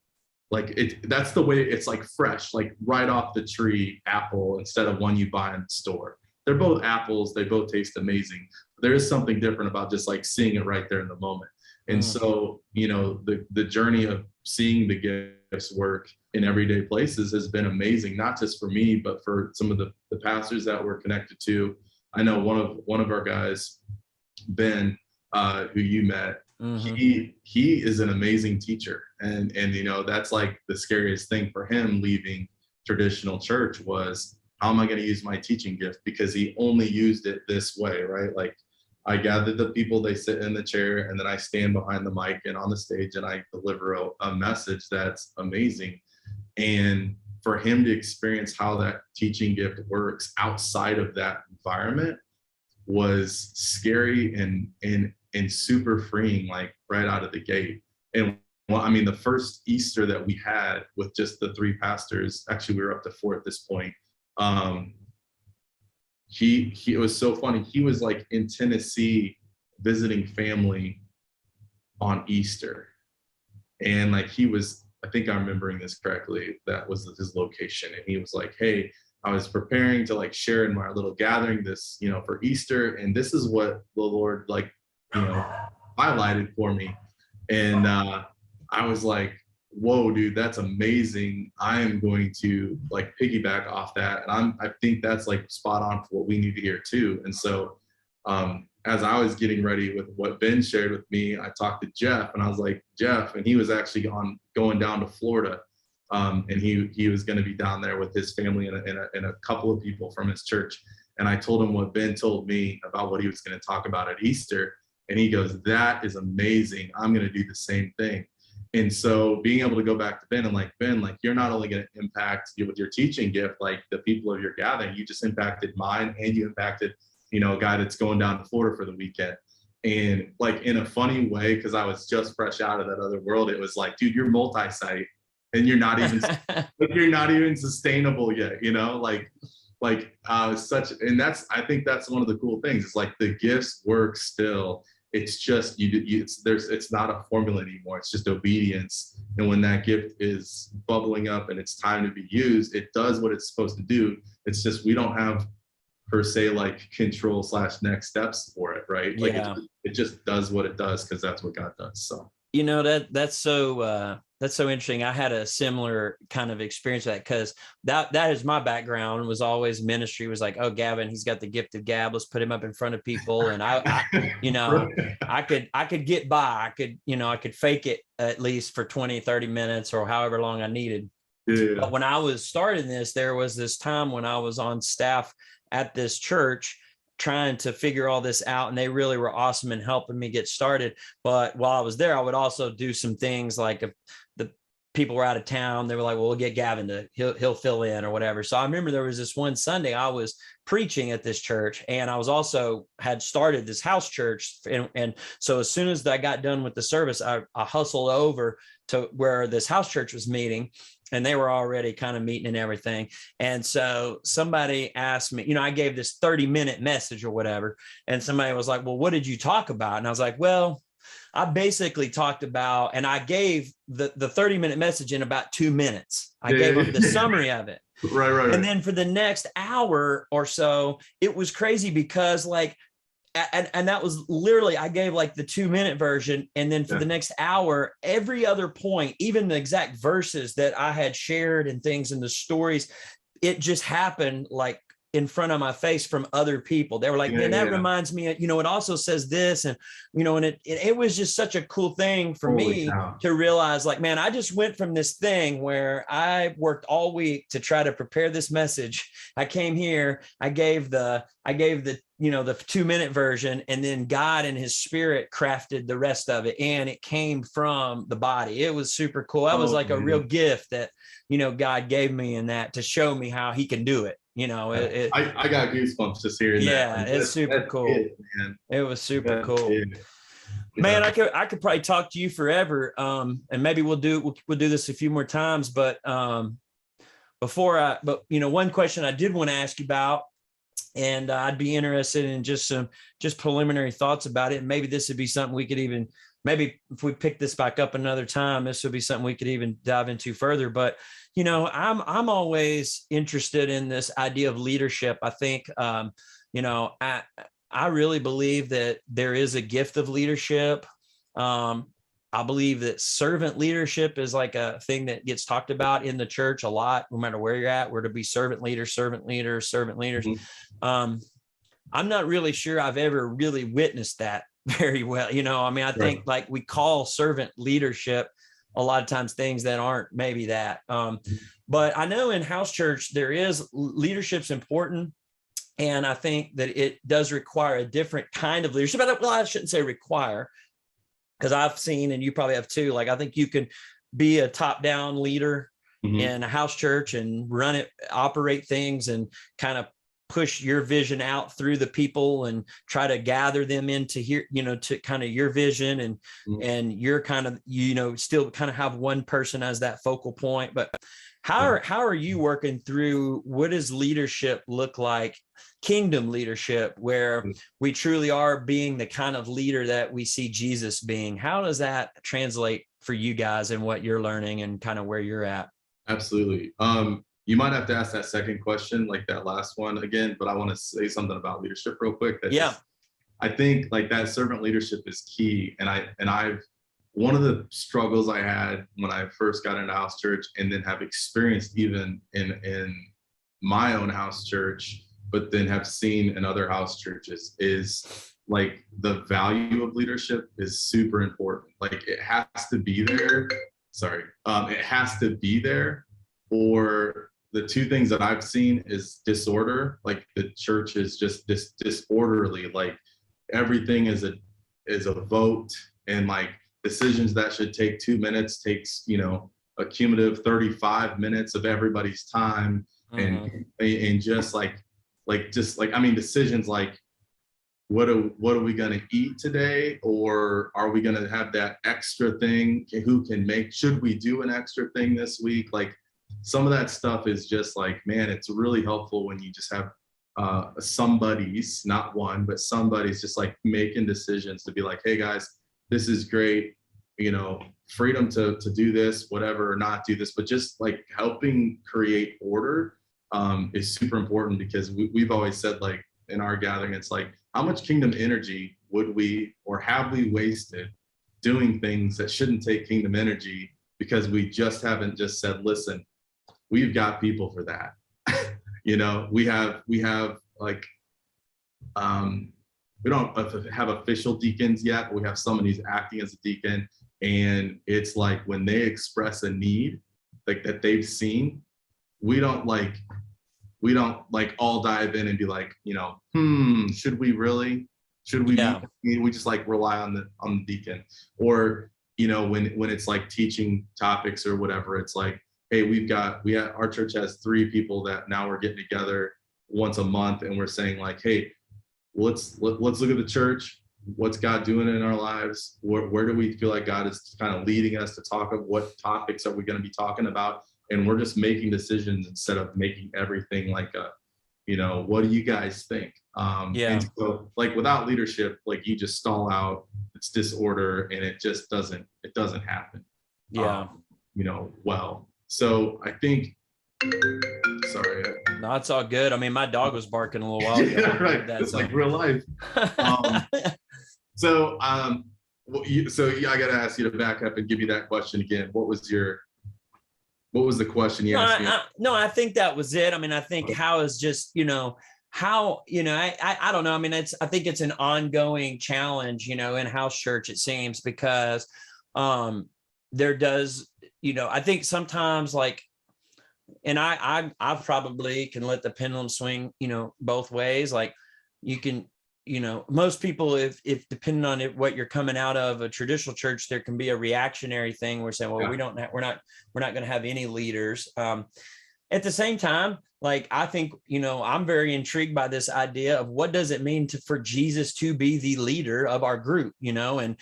S2: like that's the way it's like fresh, like right off the tree apple instead of one you buy in the store. They're both apples. They both taste amazing. There is something different about just like seeing it right there in the moment. And so, the journey of seeing the gifts work in everyday places has been amazing, not just for me, but for some of the pastors that we're connected to. I know one of our guys, Ben, who you met, he is an amazing teacher. And that's like the scariest thing for him leaving traditional church was, how am I going to use my teaching gift? Because he only used it this way, right? Like I gather the people, they sit in the chair, and then I stand behind the mic and on the stage, and I deliver a message that's amazing. And for him to experience how that teaching gift works outside of that environment was scary and super freeing, like right out of the gate. And well, I mean, the first Easter that we had with just the 3 pastors, actually we were up to 4 at this point. It was so funny. He was like in Tennessee visiting family on Easter. And like I think I'm remembering this correctly, that was his location. And he was like, hey, I was preparing to like share in my little gathering this, for Easter. And this is what the Lord like, highlighted for me. And I was like, whoa, dude, that's amazing. I am going to like piggyback off that. And I think that's like spot on for what we need to hear too. And so as I was getting ready with what Ben shared with me, I talked to Jeff, and I was like, Jeff, and he was actually going down to Florida. And he was going to be down there with his family and a couple of people from his church. And I told him what Ben told me about what he was going to talk about at Easter. And he goes, that is amazing. I'm going to do the same thing. And so being able to go back to Ben and like, Ben, like, you're not only going to impact you with your teaching gift, like the people of your gathering, you just impacted mine, and you impacted, you know, a guy that's going down to Florida for the weekend. And like, in a funny way, because I was just fresh out of that other world, it was like, dude, you're multi-site and you're not even you're not even sustainable yet, you know, such. And that's, I think that's one of the cool things. It's like the gifts work still. It's just it's not a formula anymore. It's just obedience. And when that gift is bubbling up and it's time to be used, it does what it's supposed to do. It's just, we don't have per se like control / next steps for it, right? Like,
S1: Yeah.
S2: it just does what it does because that's what God does. So,
S1: you know, that's so interesting. I had a similar kind of experience with that, because that is my background, was always ministry. Was like, oh, Gavin, he's got the gift of gab. Let's put him up in front of people. And I you know, I could get by. I could fake it at least for 20, 30 minutes or however long I needed.
S2: Yeah.
S1: But when I was starting this, there was this time when I was on staff at this church trying to figure all this out, and they really were awesome in helping me get started. But while I was there, I would also do some things, like if the people were out of town, they were like, well, we'll get Gavin to, he'll fill in or whatever. So I remember there was this one Sunday I was preaching at this church, and I was also had started this house church. And so as soon as I got done with the service, I hustled over to where this house church was meeting, and they were already kind of meeting and everything. And so somebody asked me, I gave this 30-minute message or whatever. And somebody was like, well, what did you talk about? And I was like, well, I basically talked about, and I gave the 30-minute message in about 2 minutes. I gave them the summary of it.
S2: Right.
S1: And then for the next hour or so, it was crazy because and that was literally, I gave like the 2-minute version. And then for the next hour, every other point, even the exact verses that I had shared and things in the stories, it just happened like in front of my face from other people. They were like, man, that reminds me, it also says this. And, and it was just such a cool thing for me to realize, like, man, I just went from this thing where I worked all week to try to prepare this message. I came here, I gave the the 2-minute version, and then God and his spirit crafted the rest of it. And it came from the body. It was super cool. That was like a real gift that, God gave me in that, to show me how he can do it.
S2: I got goosebumps just hearing that.
S1: Yeah, it's super cool. It was super cool. Man, I could probably talk to you forever. And maybe we'll do this a few more times. But one question I did want to ask you about, and I'd be interested in just preliminary thoughts about it. And maybe this would be something we could even, maybe if we pick this back up another time, this would be something we could even dive into further. But I'm always interested in this idea of leadership. I think, I really believe that there is a gift of leadership. I believe that servant leadership is like a thing that gets talked about in the church a lot, no matter where you're at. We're to be servant leaders. Mm-hmm. I'm not really sure I've ever really witnessed that very well. I think like we call servant leadership a lot of times things that aren't maybe that. But I know in house church, there is leadership's important. And I think that it does require a different kind of leadership. Well, I shouldn't say require, because I've seen, and you probably have too, like, I think you can be a top-down leader in a house church and run it, operate things, and kind of push your vision out through the people and try to gather them into here, to kind of your vision, and you're kind of, still kind of have one person as that focal point. But how are you working through, what does leadership look like, kingdom leadership, where we truly are being the kind of leader that we see Jesus being? How does that translate for you guys and what you're learning and kind of where you're at?
S2: Absolutely. You might have to ask that second question, like that last one again, but I want to say something about leadership real quick. I think like that servant leadership is key. And one of the struggles I had when I first got into house church, and then have experienced even in my own house church, but then have seen in other house churches, is like the value of leadership is super important. Like it has to be there. It has to be there, or the two things that I've seen is disorder. Like the church is just disorderly. Like everything is a vote, and like decisions that should take 2 minutes takes, a cumulative 35 minutes of everybody's time. And just like I mean, decisions like what are we going to eat today, or are we going to have that extra thing? Should we do an extra thing this week? Like some of that stuff is just like, man, it's really helpful when you just have somebody's, not one, but somebody's just like making decisions to be like, hey guys, this is great, freedom to do this, whatever, or not do this, but just like helping create order is super important, because we've always said, like in our gathering, it's like, how much kingdom energy would we, or have we wasted doing things that shouldn't take kingdom energy, because we just haven't just said, listen, we've got people for that. We have like, we don't have official deacons yet, but we have someone who's acting as a deacon. And it's like, when they express a need like that they've seen, we don't all dive in and be like, should we really? Should we?
S1: Yeah.
S2: We just like rely on the deacon. Or, when it's like teaching topics or whatever, it's like, hey, our church has 3 people that now we're getting together once a month, and we're saying like, hey, let's look at the church. What's God doing in our lives? Where do we feel like God is kind of leading us to talk of? What topics are we going to be talking about? And we're just making decisions instead of making everything like what do you guys think? And so like without leadership, like you just stall out, it's disorder, and it just doesn't happen.
S1: Yeah.
S2: Well. So I think, sorry.
S1: No, it's all good. I mean, my dog was barking a little while ago.
S2: Yeah, right. It's like real life. So I got to ask you to back up and give you that question again. What was the question you asked me?
S1: I think that was it. I mean, I think how is just, I don't know. I mean, I think it's an ongoing challenge, in house church, it seems, because there does, I think sometimes like, and I probably can let the pendulum swing, both ways. Like you can, most people, if depending on what you're coming out of a traditional church, there can be a reactionary thing. We're saying, well, we're not going to have any leaders. At the same time, like, I think, I'm very intrigued by this idea of what does it mean for Jesus to be the leader of our group, and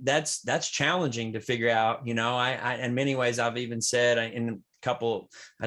S1: that's challenging to figure out, I in many ways, I've even said I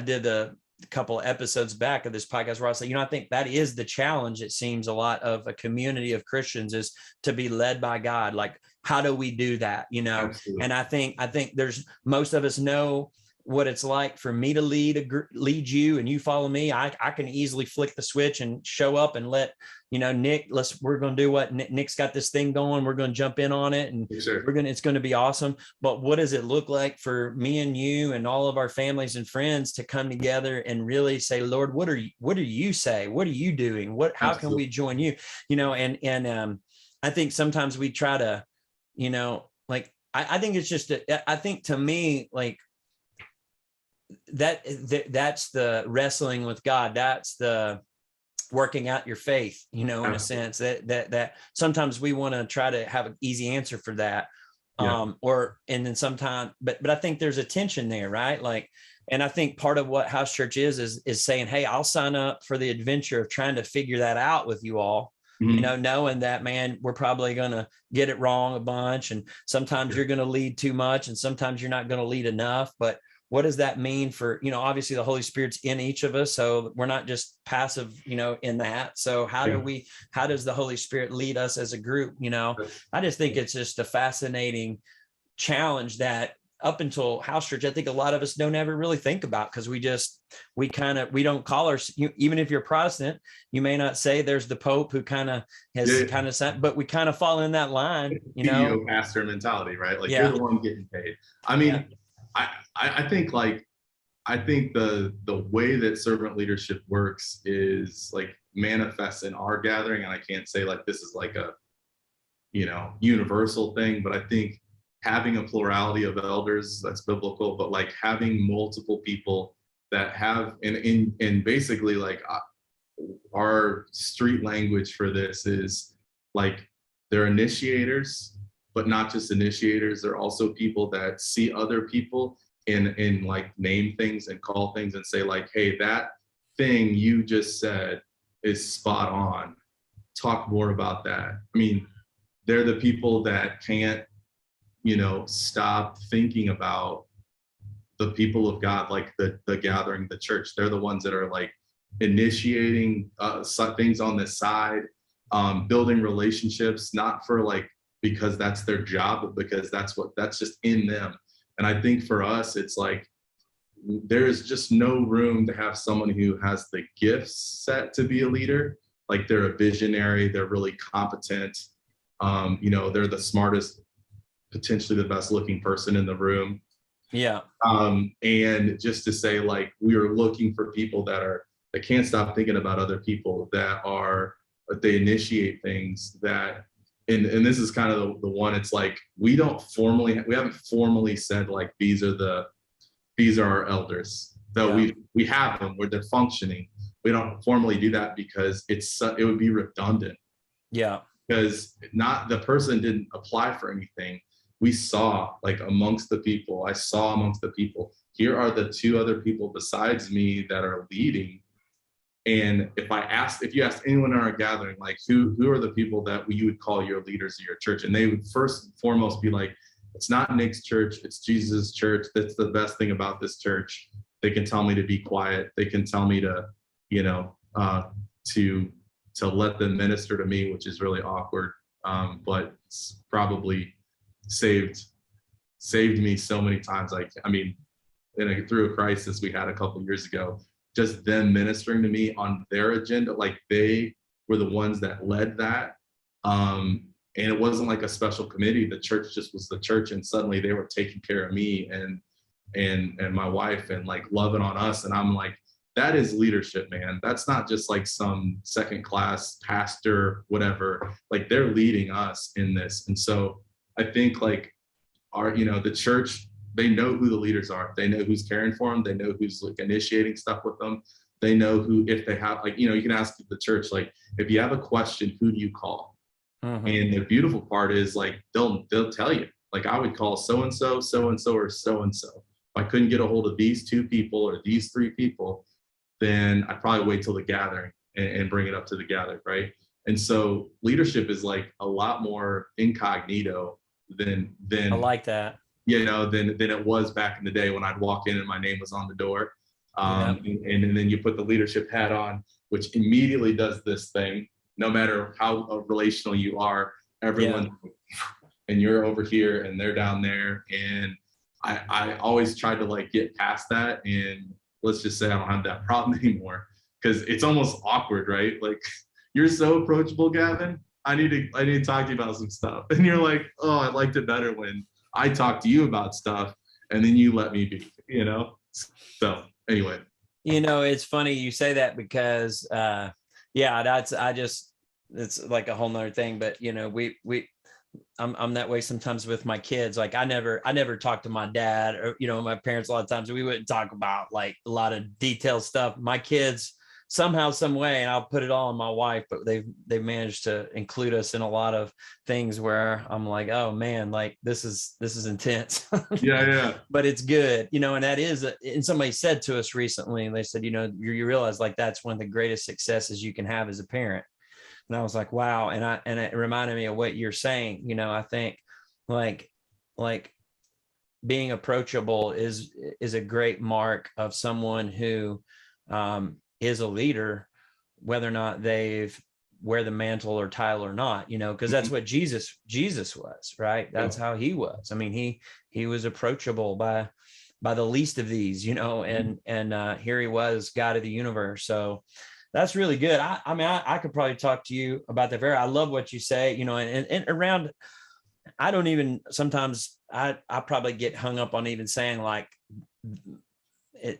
S1: did a couple episodes back of this podcast where I said, I think that is the challenge. It seems a lot of a community of Christians is to be led by God. Like, how do we do that? Absolutely. And I think there's, most of us know what it's like for me to lead you and you follow me. I can easily flick the switch and show up and let, Nick, we're going to do what Nick's got this thing going. We're going to jump in on it, and it's going to be awesome. But what does it look like for me and you and all of our families and friends to come together and really say, Lord, what do you say? What are you doing? How can we join you? I think sometimes we try to, like, I think it's just, I think to me, like, that's the wrestling with God. That's the working out your faith, in a sense that sometimes we want to try to have an easy answer for that. And then sometimes, but I think there's a tension there, right? Like, and I think part of what house church is saying, hey, I'll sign up for the adventure of trying to figure that out with you all. Knowing that, man, we're probably going to get it wrong a bunch. And sometimes you're going to lead too much, and sometimes you're not going to lead enough. But what does that mean for, obviously the Holy Spirit's in each of us. So we're not just passive, in that. So how does the Holy Spirit lead us as a group? I just think it's just a fascinating challenge that up until house church, I think a lot of us don't ever really think about, because we don't call our, even if you're Protestant, you may not say there's the Pope who kind of has but we kind of fall in that line,
S2: CEO pastor mentality, right? Like you're the one getting paid. I mean, I think the way that servant leadership works is like manifests in our gathering. And I can't say like this is like a, universal thing, but I think having a plurality of elders, that's biblical, but like having multiple people that have, and basically like our street language for this is like they're initiators, but not just initiators. They're also people that see other people and like name things and call things and say like, hey, that thing you just said is spot on. Talk more about that. I mean, they're the people that can't, stop thinking about the people of God, like the gathering, the church. They're the ones that are like initiating things on the side, building relationships, not for like, because that's their job, but because that's just in them. And I think for us, it's like, there's just no room to have someone who has the gifts set to be a leader. Like they're a visionary, they're really competent. They're the smartest, potentially the best looking person in the room.
S1: Yeah.
S2: And just to say like, we are looking for people that can't stop thinking about other people, they initiate things that, and this is kind of the one, it's like, we haven't formally said like, these are our elders, though.
S1: Yeah.
S2: we have them where they're functioning. We don't formally do that because it would be redundant.
S1: Yeah.
S2: Because the person didn't apply for anything. We saw like amongst the people, here are the two other people besides me that are leading. And if you asked anyone in our gathering, like who are the people that you would call your leaders of your church? And they would first and foremost be like, it's not Nick's church, it's Jesus' church. That's the best thing about this church. They can tell me to be quiet. They can tell me to, to let them minister to me, which is really awkward. But it's probably saved me so many times. Like, I mean, through a crisis we had a couple of years ago, just them ministering to me on their agenda, like they were the ones that led that. And it wasn't like a special committee. The church just was the church, and suddenly they were taking care of me and my wife and like loving on us. And I'm like, that is leadership, man. That's not just like some second class pastor, whatever. Like they're leading us in this. And so I think like the church, they know who the leaders are. They know who's caring for them. They know who's like initiating stuff with them. They know who, if they have like, you can ask the church, like, if you have a question, who do you call? Mm-hmm. And the beautiful part is like, they'll tell you, like, I would call so-and-so, so-and-so, or so-and-so. If I couldn't get a hold of these two people or these three people, then I'd probably wait till the gathering and bring it up to the gathering, right? And so leadership is like a lot more incognito than I
S1: like that.
S2: Than it was back in the day when I'd walk in and my name was on the door. And then you put the leadership hat on, which immediately does this thing. No matter how relational you are, everyone, and you're over here and they're down there. And I always tried to like get past that. And let's just say I don't have that problem anymore, because it's almost awkward, right? Like, you're so approachable, Gavin. I need to talk to you about some stuff. And you're like, oh, I liked it better when I talk to you about stuff and then you let me be, So anyway.
S1: It's funny you say that because, it's like a whole nother thing, but I'm that way sometimes with my kids. Like I never talk to my dad or, my parents. A lot of times we wouldn't talk about like a lot of detailed stuff. My kids somehow, some way, and I'll put it all on my wife, but they've managed to include us in a lot of things where I'm like, oh man, like this is intense.
S2: Yeah.
S1: But it's good, and that is, and somebody said to us recently, and they said, you realize like that's one of the greatest successes you can have as a parent. And I was like, wow. And it reminded me of what you're saying. I think like being approachable is a great mark of someone who is a leader, whether or not they've wear the mantle or title or not, because that's what Jesus was, right? That's how he was. I mean, he was approachable by the least of these, and here he was, God of the universe. So that's really good. I could probably talk to you about that. I love what you say, and around, I don't even, sometimes I probably get hung up on even saying like,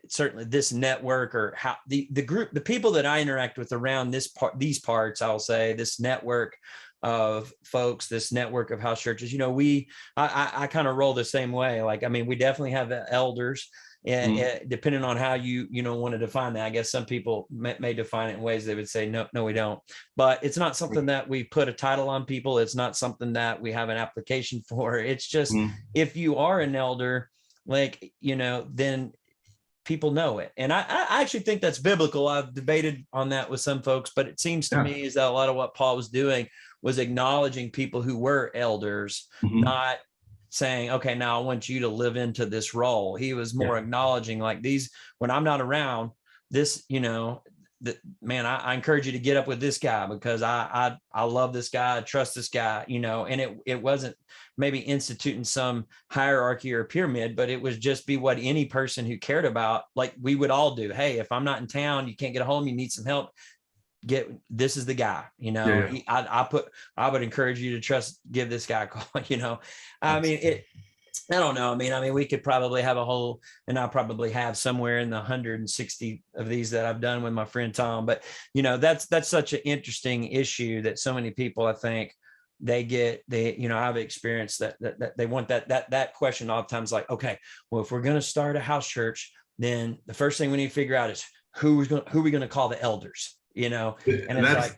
S1: certainly this network, or how the group, the people that I interact with around these parts, I'll say this network of folks, this network of house churches, I kind of roll the same way. Like, I mean, we definitely have the elders, depending on how you want to define that. I guess some people may define it in ways they would say, no, we don't. But it's not something that we put a title on people. It's not something that we have an application for. It's just, if you are an elder, like, then people know it. And I actually think that's biblical. I've debated on that with some folks, but it seems to me is that a lot of what Paul was doing was acknowledging people who were elders, not saying, okay, now I want you to live into this role. He was more acknowledging, like, these, when I'm not around, this, man, I encourage you to get up with this guy because I love this guy, I trust this guy, and it wasn't maybe instituting some hierarchy or pyramid, but it was just be what any person who cared about, like we would all do. Hey, if I'm not in town, you can't get home, you need some help, this is the guy, I would encourage you to give this guy a call, I don't know. I mean, we could probably have a whole, and I probably have somewhere in the 160 of these that I've done with my friend Tom. But, that's such an interesting issue that so many people, I think, I've experienced that they want that question oftentimes, like, okay, well, if we're going to start a house church, then the first thing we need to figure out is who are we going to call the elders, and it's like,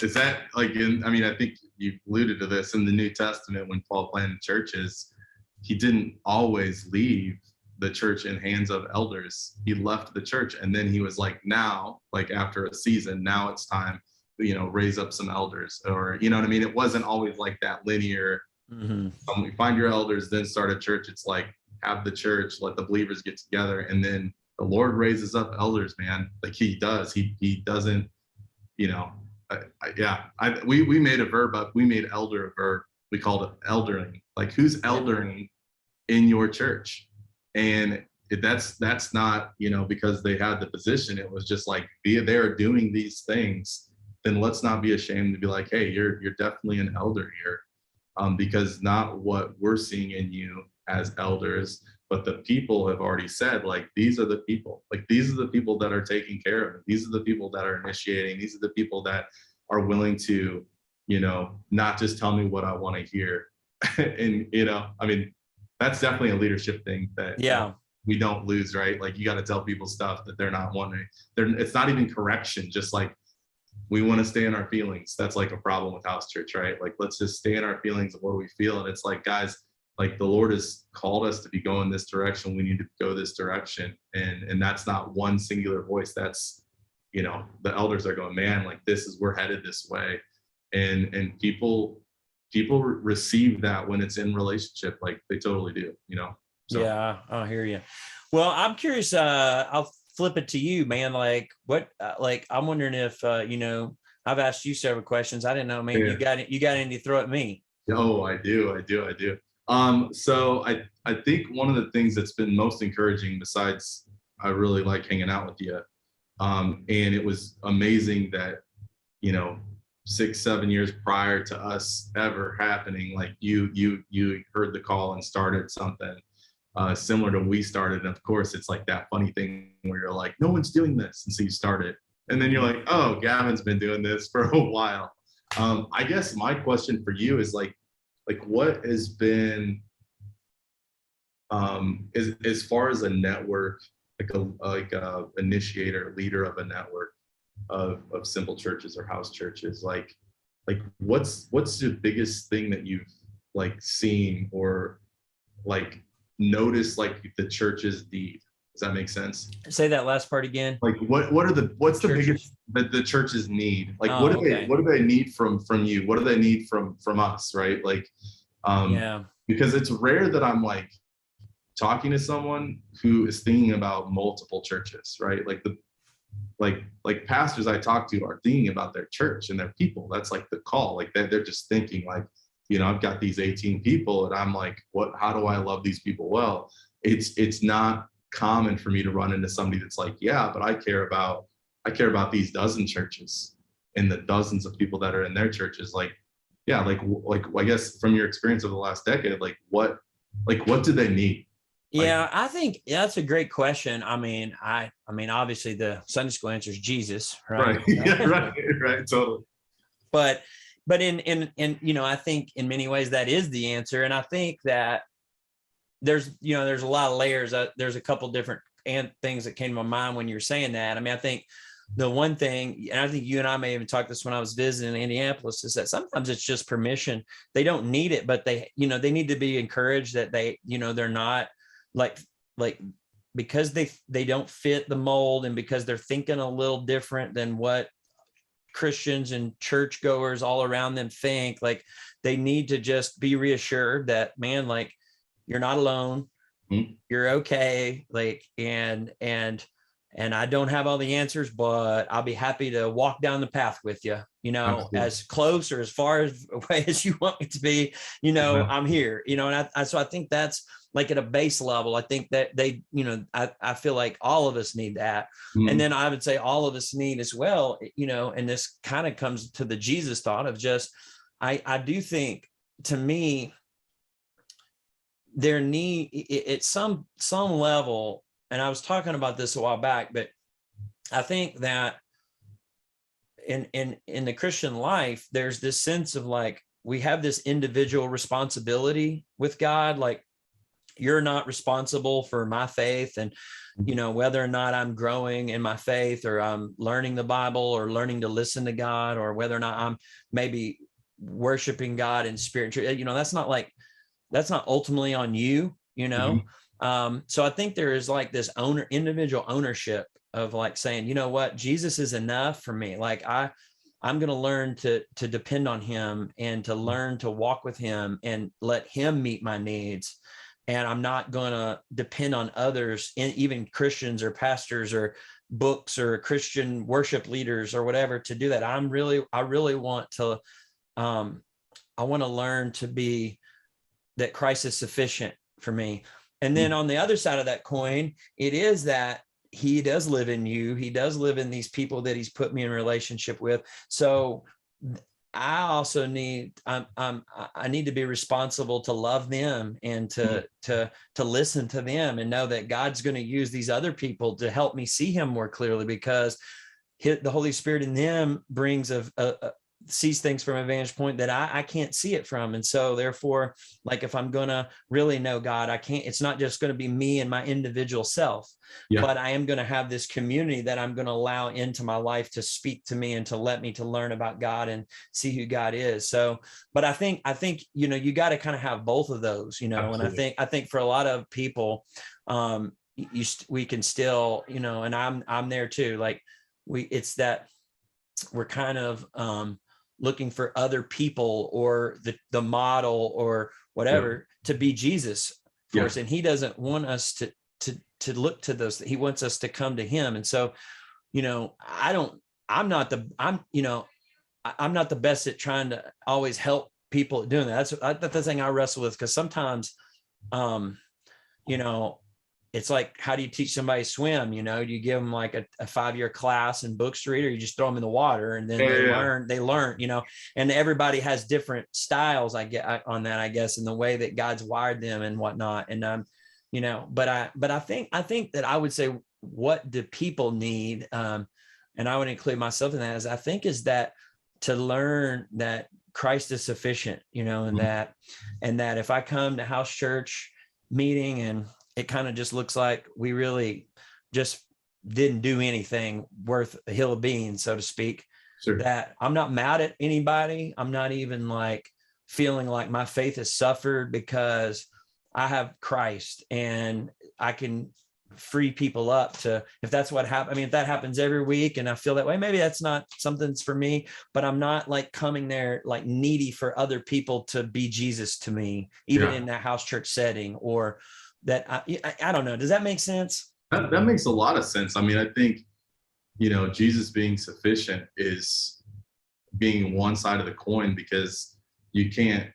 S2: is that like, I think you alluded to this in the New Testament when Paul planted churches. He didn't always leave the church in hands of elders. He left the church, and then he was like, now, like after a season, now it's time, raise up some elders, or, what I mean? It wasn't always like that linear, find your elders, then start a church. It's like, have the church, let the believers get together, and then the Lord raises up elders, man. Like he does. He doesn't, we made a verb up. We made elder a verb. We called it eldering. Like, who's eldering in your church? And that's not, because they had the position. It was just like, they're doing these things, then let's not be ashamed to be like, hey, you're definitely an elder here, because not what we're seeing in you as elders, but the people have already said, like, these are the people, like, these are the people that are taking care of it. These are the people that are initiating. These are the people that are willing to, not just tell me what I want to hear. And, that's definitely a leadership thing that we don't lose, right? Like, you got to tell people stuff that they're not wanting. It's not even correction, just like, we want to stay in our feelings. That's like a problem with house church, right? Like, let's just stay in our feelings of what we feel. And it's like, guys, like, the Lord has called us to be going this direction. We need to go this direction. And that's not one singular voice. That's, the elders are going, man, like, we're headed this way. And people receive that when it's in relationship, like they totally do, So.
S1: Yeah, I hear you. Well, I'm curious, I'll flip it to you, man. Like, what, I'm wondering if, I've asked you several questions. I didn't know, man, you got any to throw at me?
S2: Oh, I do. So I think one of the things that's been most encouraging, besides I really like hanging out with you, and it was amazing that, 6-7 years prior to us ever happening, like you heard the call and started something similar to we started. And of course, it's like that funny thing where you're like, no one's doing this, and so you start it, and then you're like, oh, Gavin's been doing this for a while. I guess my question for you is like what has been as far as a network, like a initiator, leader of a network of simple churches or house churches, like what's the biggest thing that you've like seen or like noticed, like the churches need? Does that make sense?
S1: Say that last part again.
S2: Like what's the biggest that the churches need? Like what do they need from you? What do they need from us, right? Like because it's rare that I'm like talking to someone who is thinking about multiple churches, right? Like pastors I talk to are thinking about their church and their people. That's like the call. Like they're just thinking like, I've got these 18 people and I'm like, how do I love these people well? It's not common for me to run into somebody that's like, yeah, but I care about these dozen churches and the dozens of people that are in their churches. Like, yeah, like I guess from your experience over the last decade, like what do they need?
S1: Yeah, I think that's a great question. I mean, obviously the Sunday school answer is Jesus, right?
S2: Right. Yeah, right, totally.
S1: But in I think in many ways that is the answer. And I think that there's a lot of layers. There's a couple different things that came to my mind when you're saying that. I mean, I think the one thing, and I think you and I may even talk this when I was visiting Indianapolis, is that sometimes it's just permission. They don't need it, but they need to be encouraged that they're not like because they don't fit the mold, and because they're thinking a little different than what Christians and churchgoers all around them think. Like, they need to just be reassured that, man, like, you're not alone. Mm-hmm. You're okay. Like, and I don't have all the answers, but I'll be happy to walk down the path with you, Absolutely. As close or as far away as you want me to be, I'm here, and so I think that's like at a base level. I think that they, I feel like all of us need that. Mm-hmm. And then I would say all of us need as well, and this kind of comes to the Jesus thought of just, I do think, to me, there need at some level, and I was talking about this a while back, but I think that in the Christian life, there's this sense of like, we have this individual responsibility with God. Like, you're not responsible for my faith, and whether or not I'm growing in my faith, or I'm learning the Bible, or learning to listen to God, or whether or not I'm maybe worshiping God in spirit. That's not ultimately on you, Mm-hmm. So I think there is like this individual ownership of like saying, you know what, Jesus is enough for me. Like, I'm going to learn to depend on him, and to learn to walk with him and let him meet my needs. And I'm not going to depend on others, even Christians or pastors or books or Christian worship leaders or whatever, to do that. I really want to, I want to learn to be that Christ is sufficient for me. And then on the other side of that coin, it is that he does live in you. He does live in these people that he's put me in relationship with. So I also need, I need to be responsible to love them, and to listen to them, and know that God's going to use these other people to help me see him more clearly, because the Holy Spirit in them brings sees things from a vantage point that I can't see it from. And so therefore, like, if I'm going to really know God, it's not just going to be me and my individual self, but I am going to have this community that I'm going to allow into my life to speak to me and to let me to learn about God and see who God is. So, but I think, you got to kind of have both of those, Absolutely. And I think for a lot of people, we can still, and I'm there too. Like, it's that we're kind of, looking for other people, or the model or whatever, to be Jesus for us. And he doesn't want us to look to those. He wants us to come to him. And so, I'm not the best at trying to always help people doing that. That's the thing I wrestle with, because sometimes, it's like, how do you teach somebody to swim? Do you give them like a 5-year class and books to read, or you just throw them in the water and then they learn, and everybody has different styles, I get on that, I guess, in the way that God's wired them and whatnot. And, but I think that I would say, what do people need? And I would include myself in that, is that to learn that Christ is sufficient, and that if I come to house church meeting and it kind of just looks like we really just didn't do anything worth a hill of beans, so to speak, sure, that I'm not mad at anybody. I'm not even like feeling like my faith has suffered, because I have Christ, and I can free people up to, if that's what happens. I mean, if that happens every week and I feel that way, maybe that's not something's for me, but I'm not like coming there like needy for other people to be Jesus to me, even in that house church setting, or that I don't know. Does that make sense?
S2: That makes a lot of sense. I mean, I think, Jesus being sufficient is being one side of the coin, because you can't,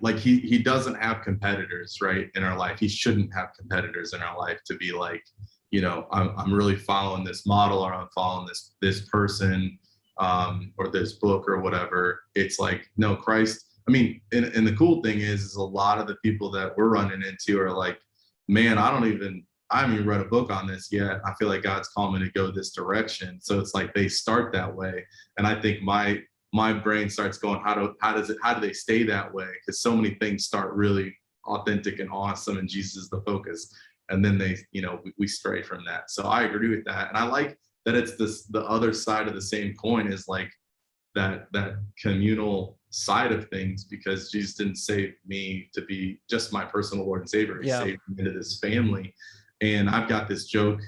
S2: like he doesn't have competitors, right, in our life. He shouldn't have competitors in our life to be like, I'm really following this model, or I'm following this person, or this book or whatever. It's like, no, Christ. I mean, and the cool thing is a lot of the people that we're running into are like, man, I haven't even read a book on this yet. I feel like God's calling me to go this direction. So it's like they start that way. And I think my my brain starts going, how do they stay that way? Because so many things start really authentic and awesome, and Jesus is the focus. And then we stray from that. So I agree with that. And I like that it's the other side of the same coin is like that communal side of things, because Jesus didn't save me to be just my personal Lord and Savior. He saved me into this family. And I've got this joke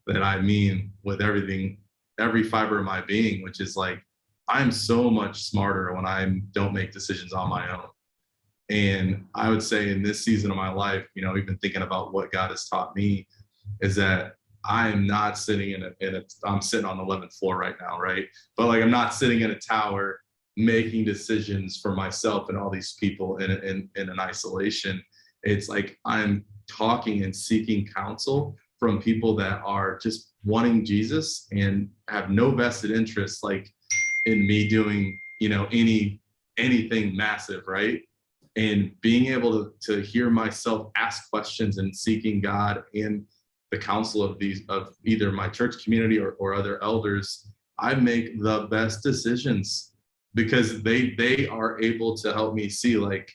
S2: that I mean with every fiber of my being, which is like, I'm so much smarter when I don't make decisions on my own. And I would say in this season of my life, even thinking about what God has taught me, is that I am not sitting I'm sitting on the 11th floor right now, right? But like, I'm not sitting in a tower making decisions for myself and all these people in an isolation. It's like I'm talking and seeking counsel from people that are just wanting Jesus and have no vested interest, like in me doing, anything massive, right? And being able to hear myself ask questions and seeking God and the counsel of either my church community or other elders, I make the best decisions because they are able to help me see, like,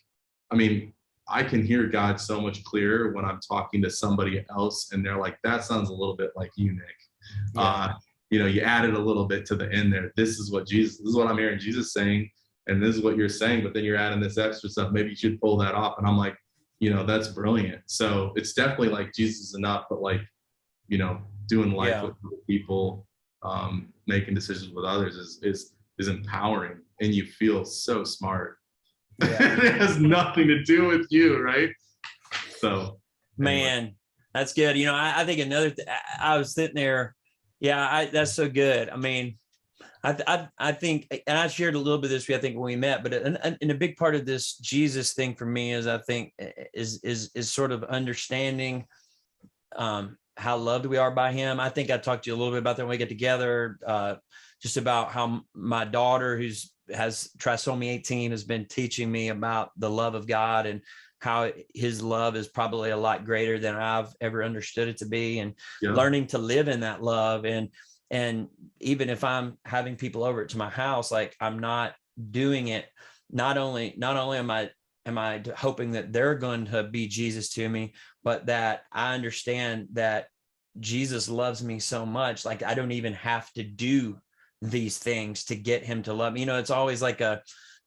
S2: I mean, I can hear God so much clearer when I'm talking to somebody else and they're like, that sounds a little bit like you, Nick. Yeah. You added a little bit to the end there. This is what I'm hearing Jesus saying, and this is what you're saying, but then you're adding this extra stuff. Maybe you should pull that off. And I'm like, that's brilliant. So it's definitely like Jesus is enough, but like, doing life with people, making decisions with others is empowering, and you feel so smart. Yeah. It has nothing to do with you, right? So,
S1: man, that's good. I think another I was sitting there. Yeah, that's so good. I mean, I think, and I shared a little bit of this, I think, when we met, but and a big part of this Jesus thing for me is, I think, is sort of understanding how loved we are by him. I think I talked to you a little bit about that when we get together, just about how my daughter, has trisomy 18, has been teaching me about the love of God and how his love is probably a lot greater than I've ever understood it to be, and learning to live in that love. And even if I'm having people over to my house, like, I'm not doing it. Not only am I hoping that they're going to be Jesus to me, but that I understand that Jesus loves me so much, like I don't even have to do these things to get him to love me. It's always like I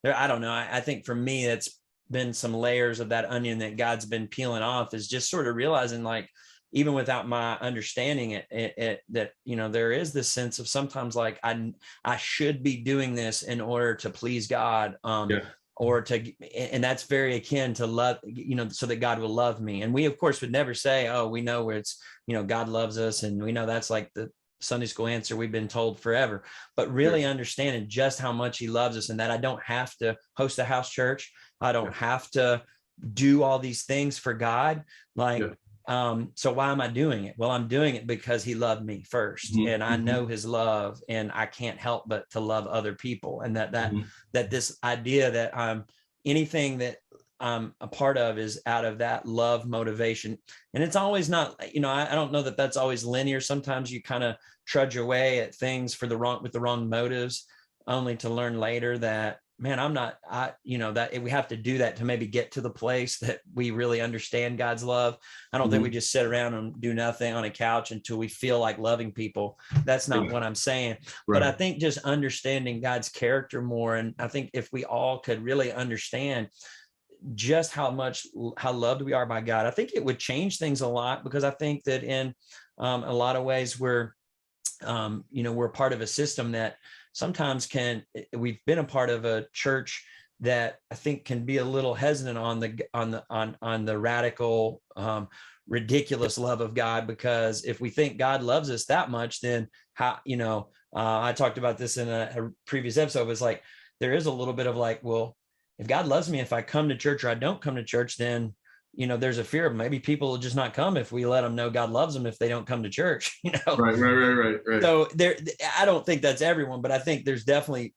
S1: don't know. I think for me, it's been some layers of that onion that God's been peeling off, is just sort of realizing, like, even without my understanding it, that, there is this sense of sometimes like I should be doing this in order to please God, or and that's very akin to love, so that God will love me. And we, of course, would never say, oh, we know where it's, God loves us, and we know that's like the Sunday school answer we've been told forever, but really understanding just how much he loves us, and that I don't have to host a house church. I don't have to do all these things for God. So why am I doing it? Well, I'm doing it because he loved me first, and I know his love, and I can't help but to love other people. And that this idea that anything that I'm a part of is out of that love motivation. And it's always not, I don't know that that's always linear. Sometimes you kind of trudge your way at things with the wrong motives, only to learn later that, man, that we have to do that to maybe get to the place that we really understand God's love. I don't think we just sit around and do nothing on a couch until we feel like loving people. That's not what I'm saying. Right. But I think just understanding God's character more. And I think if we all could really understand just how loved we are by God, I think it would change things a lot, because I think that in a lot of ways we're part of a system that sometimes we've been a part of a church that I think can be a little hesitant on the radical, ridiculous love of God, because if we think God loves us that much, then how, I talked about this in a previous episode, was like, there is a little bit of like, well, if God loves me, if I come to church or I don't come to church, then, there's a fear of maybe people will just not come if we let them know God loves them if they don't come to church,
S2: Right.
S1: So I don't think that's everyone, but I think there's definitely,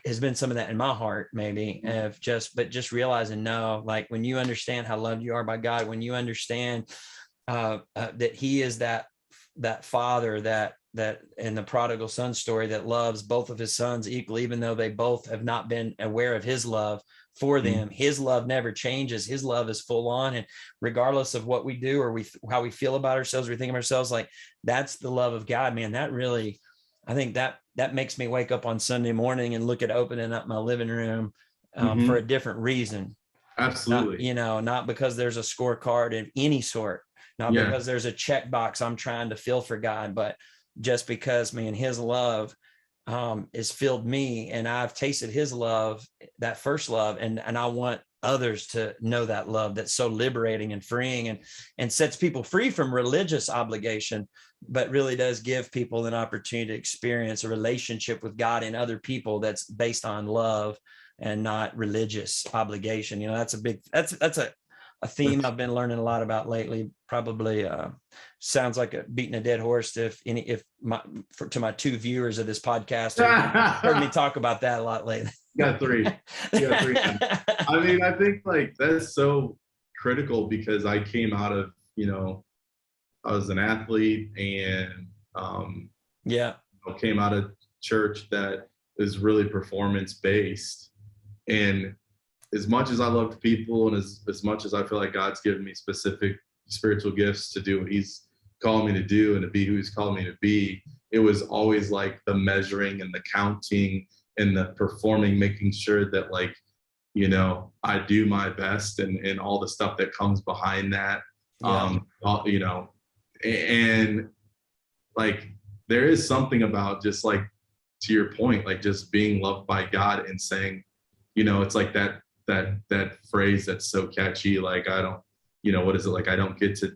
S1: has been some of that in my heart, maybe, of just realizing, no, like, when you understand how loved you are by God, when you understand that he is that father that that in the prodigal son story, that loves both of his sons equally, even though they both have not been aware of his love for them. His love never changes. His love is full on. And regardless of what we do or how we feel about ourselves, we think of ourselves, like, that's the love of God, man. That really, I think that makes me wake up on Sunday morning and look at opening up my living room for a different reason.
S2: Absolutely.
S1: Not because there's a scorecard of any sort, not because there's a checkbox I'm trying to fill for God, but just because, man, his love has filled me, and I've tasted his love, that first love. And I want others to know that love that's so liberating and freeing and sets people free from religious obligation, but really does give people an opportunity to experience a relationship with God and other people that's based on love and not religious obligation. That's a theme I've been learning a lot about lately. Probably sounds like beating a dead horse to my two viewers of this podcast heard me talk about that a lot lately.
S2: You got three. I mean, I think like that's so critical, because I came out of, I was an athlete, and came out of church that is really performance based. And as much as I love people, and as much as I feel like God's given me specific spiritual gifts to do what he's called me to do and to be who he's called me to be, it was always like the measuring and the counting and the performing, making sure that, like, I do my best, and all the stuff that comes behind that. And like, there is something about, just like, to your point, like, just being loved by God and saying, it's like that phrase that's so catchy. Like, I don't, what is it? Like, I don't get to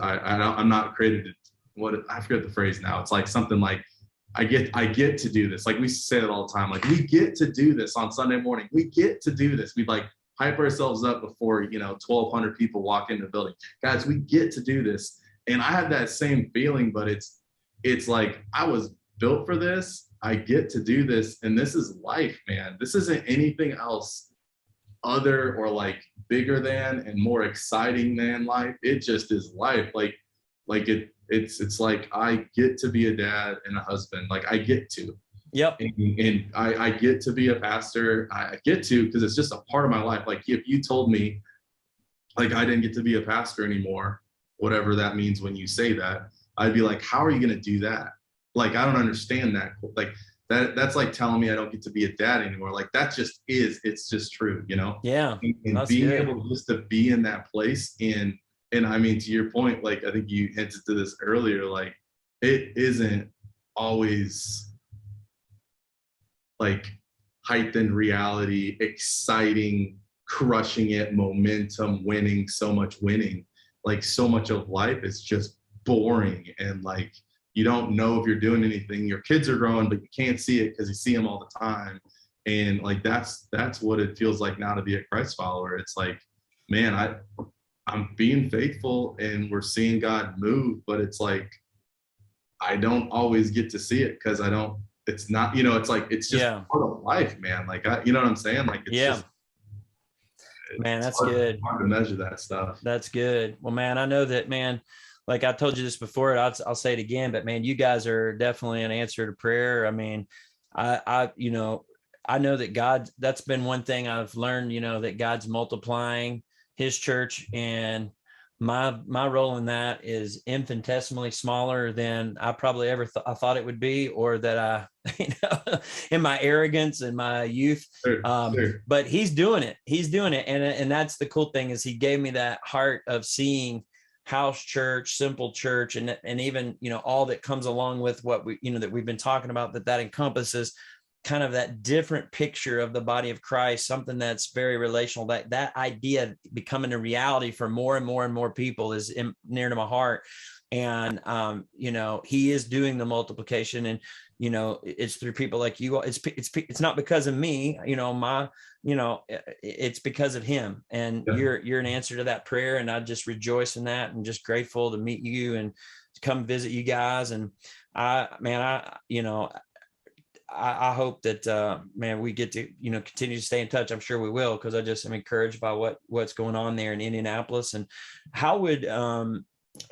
S2: I'm not created to, I forget the phrase now. It's like something like, I get to do this. Like, we say it all the time. Like, we get to do this on Sunday morning. We get to do this. We like hype ourselves up before, 1,200 people walk into the building. Guys, we get to do this. And I have that same feeling, but it's like, I was built for this. I get to do this. And this is life, man. This isn't anything else other or like bigger than and more exciting than life. It just is life. It's like, I get to be a dad and a husband. Like, I get to.
S1: Yep.
S2: And I get to be a pastor. I get to, because it's just a part of my life. Like, if you told me, like, I didn't get to be a pastor anymore, whatever that means when you say that, I'd be like, how are you going to do that? Like, I don't understand that. Like, that's like telling me I don't get to be a dad anymore. Like, that just is, it's just true,
S1: Yeah.
S2: And being able just to be in that place. And I mean, to your point, like, I think you hinted to this earlier, like, it isn't always like heightened reality, exciting, crushing it, momentum, winning, so much winning. Like, so much of life is just boring, and like, you don't know if you're doing anything. Your kids are growing, but you can't see it because you see them all the time. And like, that's what it feels like now to be a Christ follower. It's like, man, I'm being faithful and we're seeing God move, but it's like, I don't always get to see it because it's not, it's like, it's just part of life, man. Like, you know what I'm saying? Like, it's just,
S1: man, that's good.
S2: Hard to measure that stuff.
S1: That's good. Well, man, I know that, man, like I told you this before, I'll say it again, but man, you guys are definitely an answer to prayer. I mean, I know that God, that's been one thing I've learned, that God's multiplying his church, and my role in that is infinitesimally smaller than I probably ever I thought it would be, or that I, in my arrogance and my youth. Sure. But he's doing it. And that's the cool thing, is he gave me that heart of seeing house church, simple church, and even, all that comes along with what we, that we've been talking about, that encompasses kind of that different picture of the body of Christ, something that's very relational. That idea becoming a reality for more and more and more people is near to my heart. And, he is doing the multiplication, and, it's through people like you. It's not because of me, it's because of him. And you're an answer to that prayer. And I just rejoice in that, and just grateful to meet you and to come visit you guys. And I hope that, man, we get to, continue to stay in touch. I'm sure we will, because I just am encouraged by what's going on there in Indianapolis. And how would,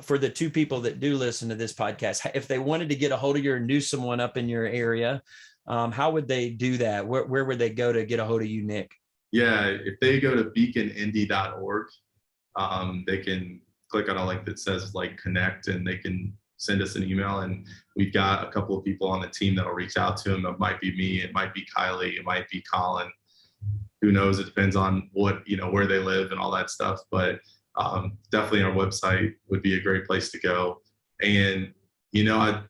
S1: for the two people that do listen to this podcast, if they wanted to get a hold of you or knew someone up in your area, how would they do that? Where would they go to get a hold of you, Nick?
S2: Yeah, if they go to beaconindy.org, they can click on a link that says like connect, and they can send us an email, and we've got a couple of people on the team that'll reach out to them. It might be me, it might be Kylie, it might be Colin. Who knows? It depends on what, where they live and all that stuff. But definitely our website would be a great place to go. And, I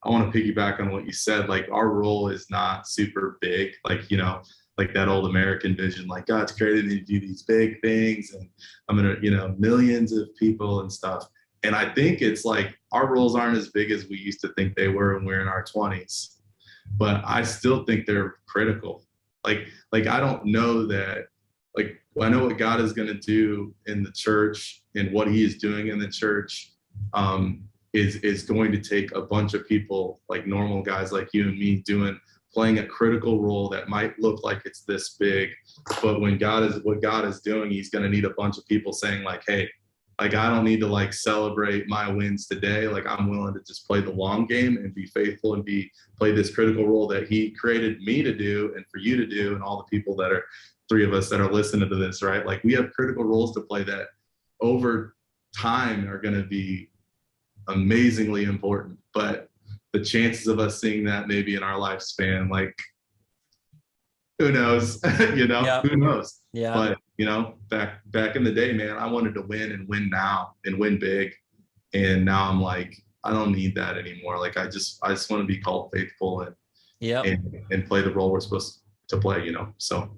S2: want to piggyback on what you said. Like, our role is not super big, like that old American vision, like God's created me to do these big things and I'm going to, millions of people and stuff. And I think it's like our roles aren't as big as we used to think they were when we were in our 20s, but I still think they're critical. Like I don't know that, like, I know what God is going to do in the church, and what he is doing in the church is going to take a bunch of people, like normal guys like you and me, playing a critical role that might look like it's this big, but what God is doing, he's going to need a bunch of people saying like, hey, like, I don't need to like celebrate my wins today. Like, I'm willing to just play the long game and be faithful and play this critical role that he created me to do and for you to do, and all the people that are, three of us that are listening to this, right? Like, we have critical roles to play that over time are going to be amazingly important. But the chances of us seeing that maybe in our lifespan, like, who knows?
S1: Yeah.
S2: Who knows?
S1: Yeah.
S2: But back in the day, man, I wanted to win and win now and win big. And now I'm like, I don't need that anymore. Like, I just want to be called faithful and play the role we're supposed to play, So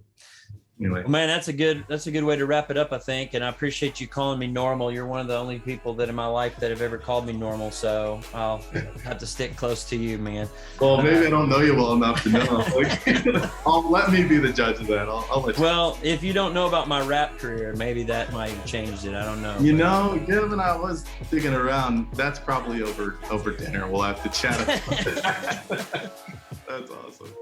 S2: anyway.
S1: Well, man, that's a good way to wrap it up, I think. And I appreciate you calling me normal. You're one of the only people that in my life that have ever called me normal. So I'll have to stick close to you, man.
S2: Well, maybe I don't know you well enough to know. Let me be the judge of that. I'll let you.
S1: Well, if you don't know about my rap career, maybe that might have changed it. I don't know.
S2: Gavin, I was digging around. That's probably over dinner. We'll have to chat about it. That's awesome.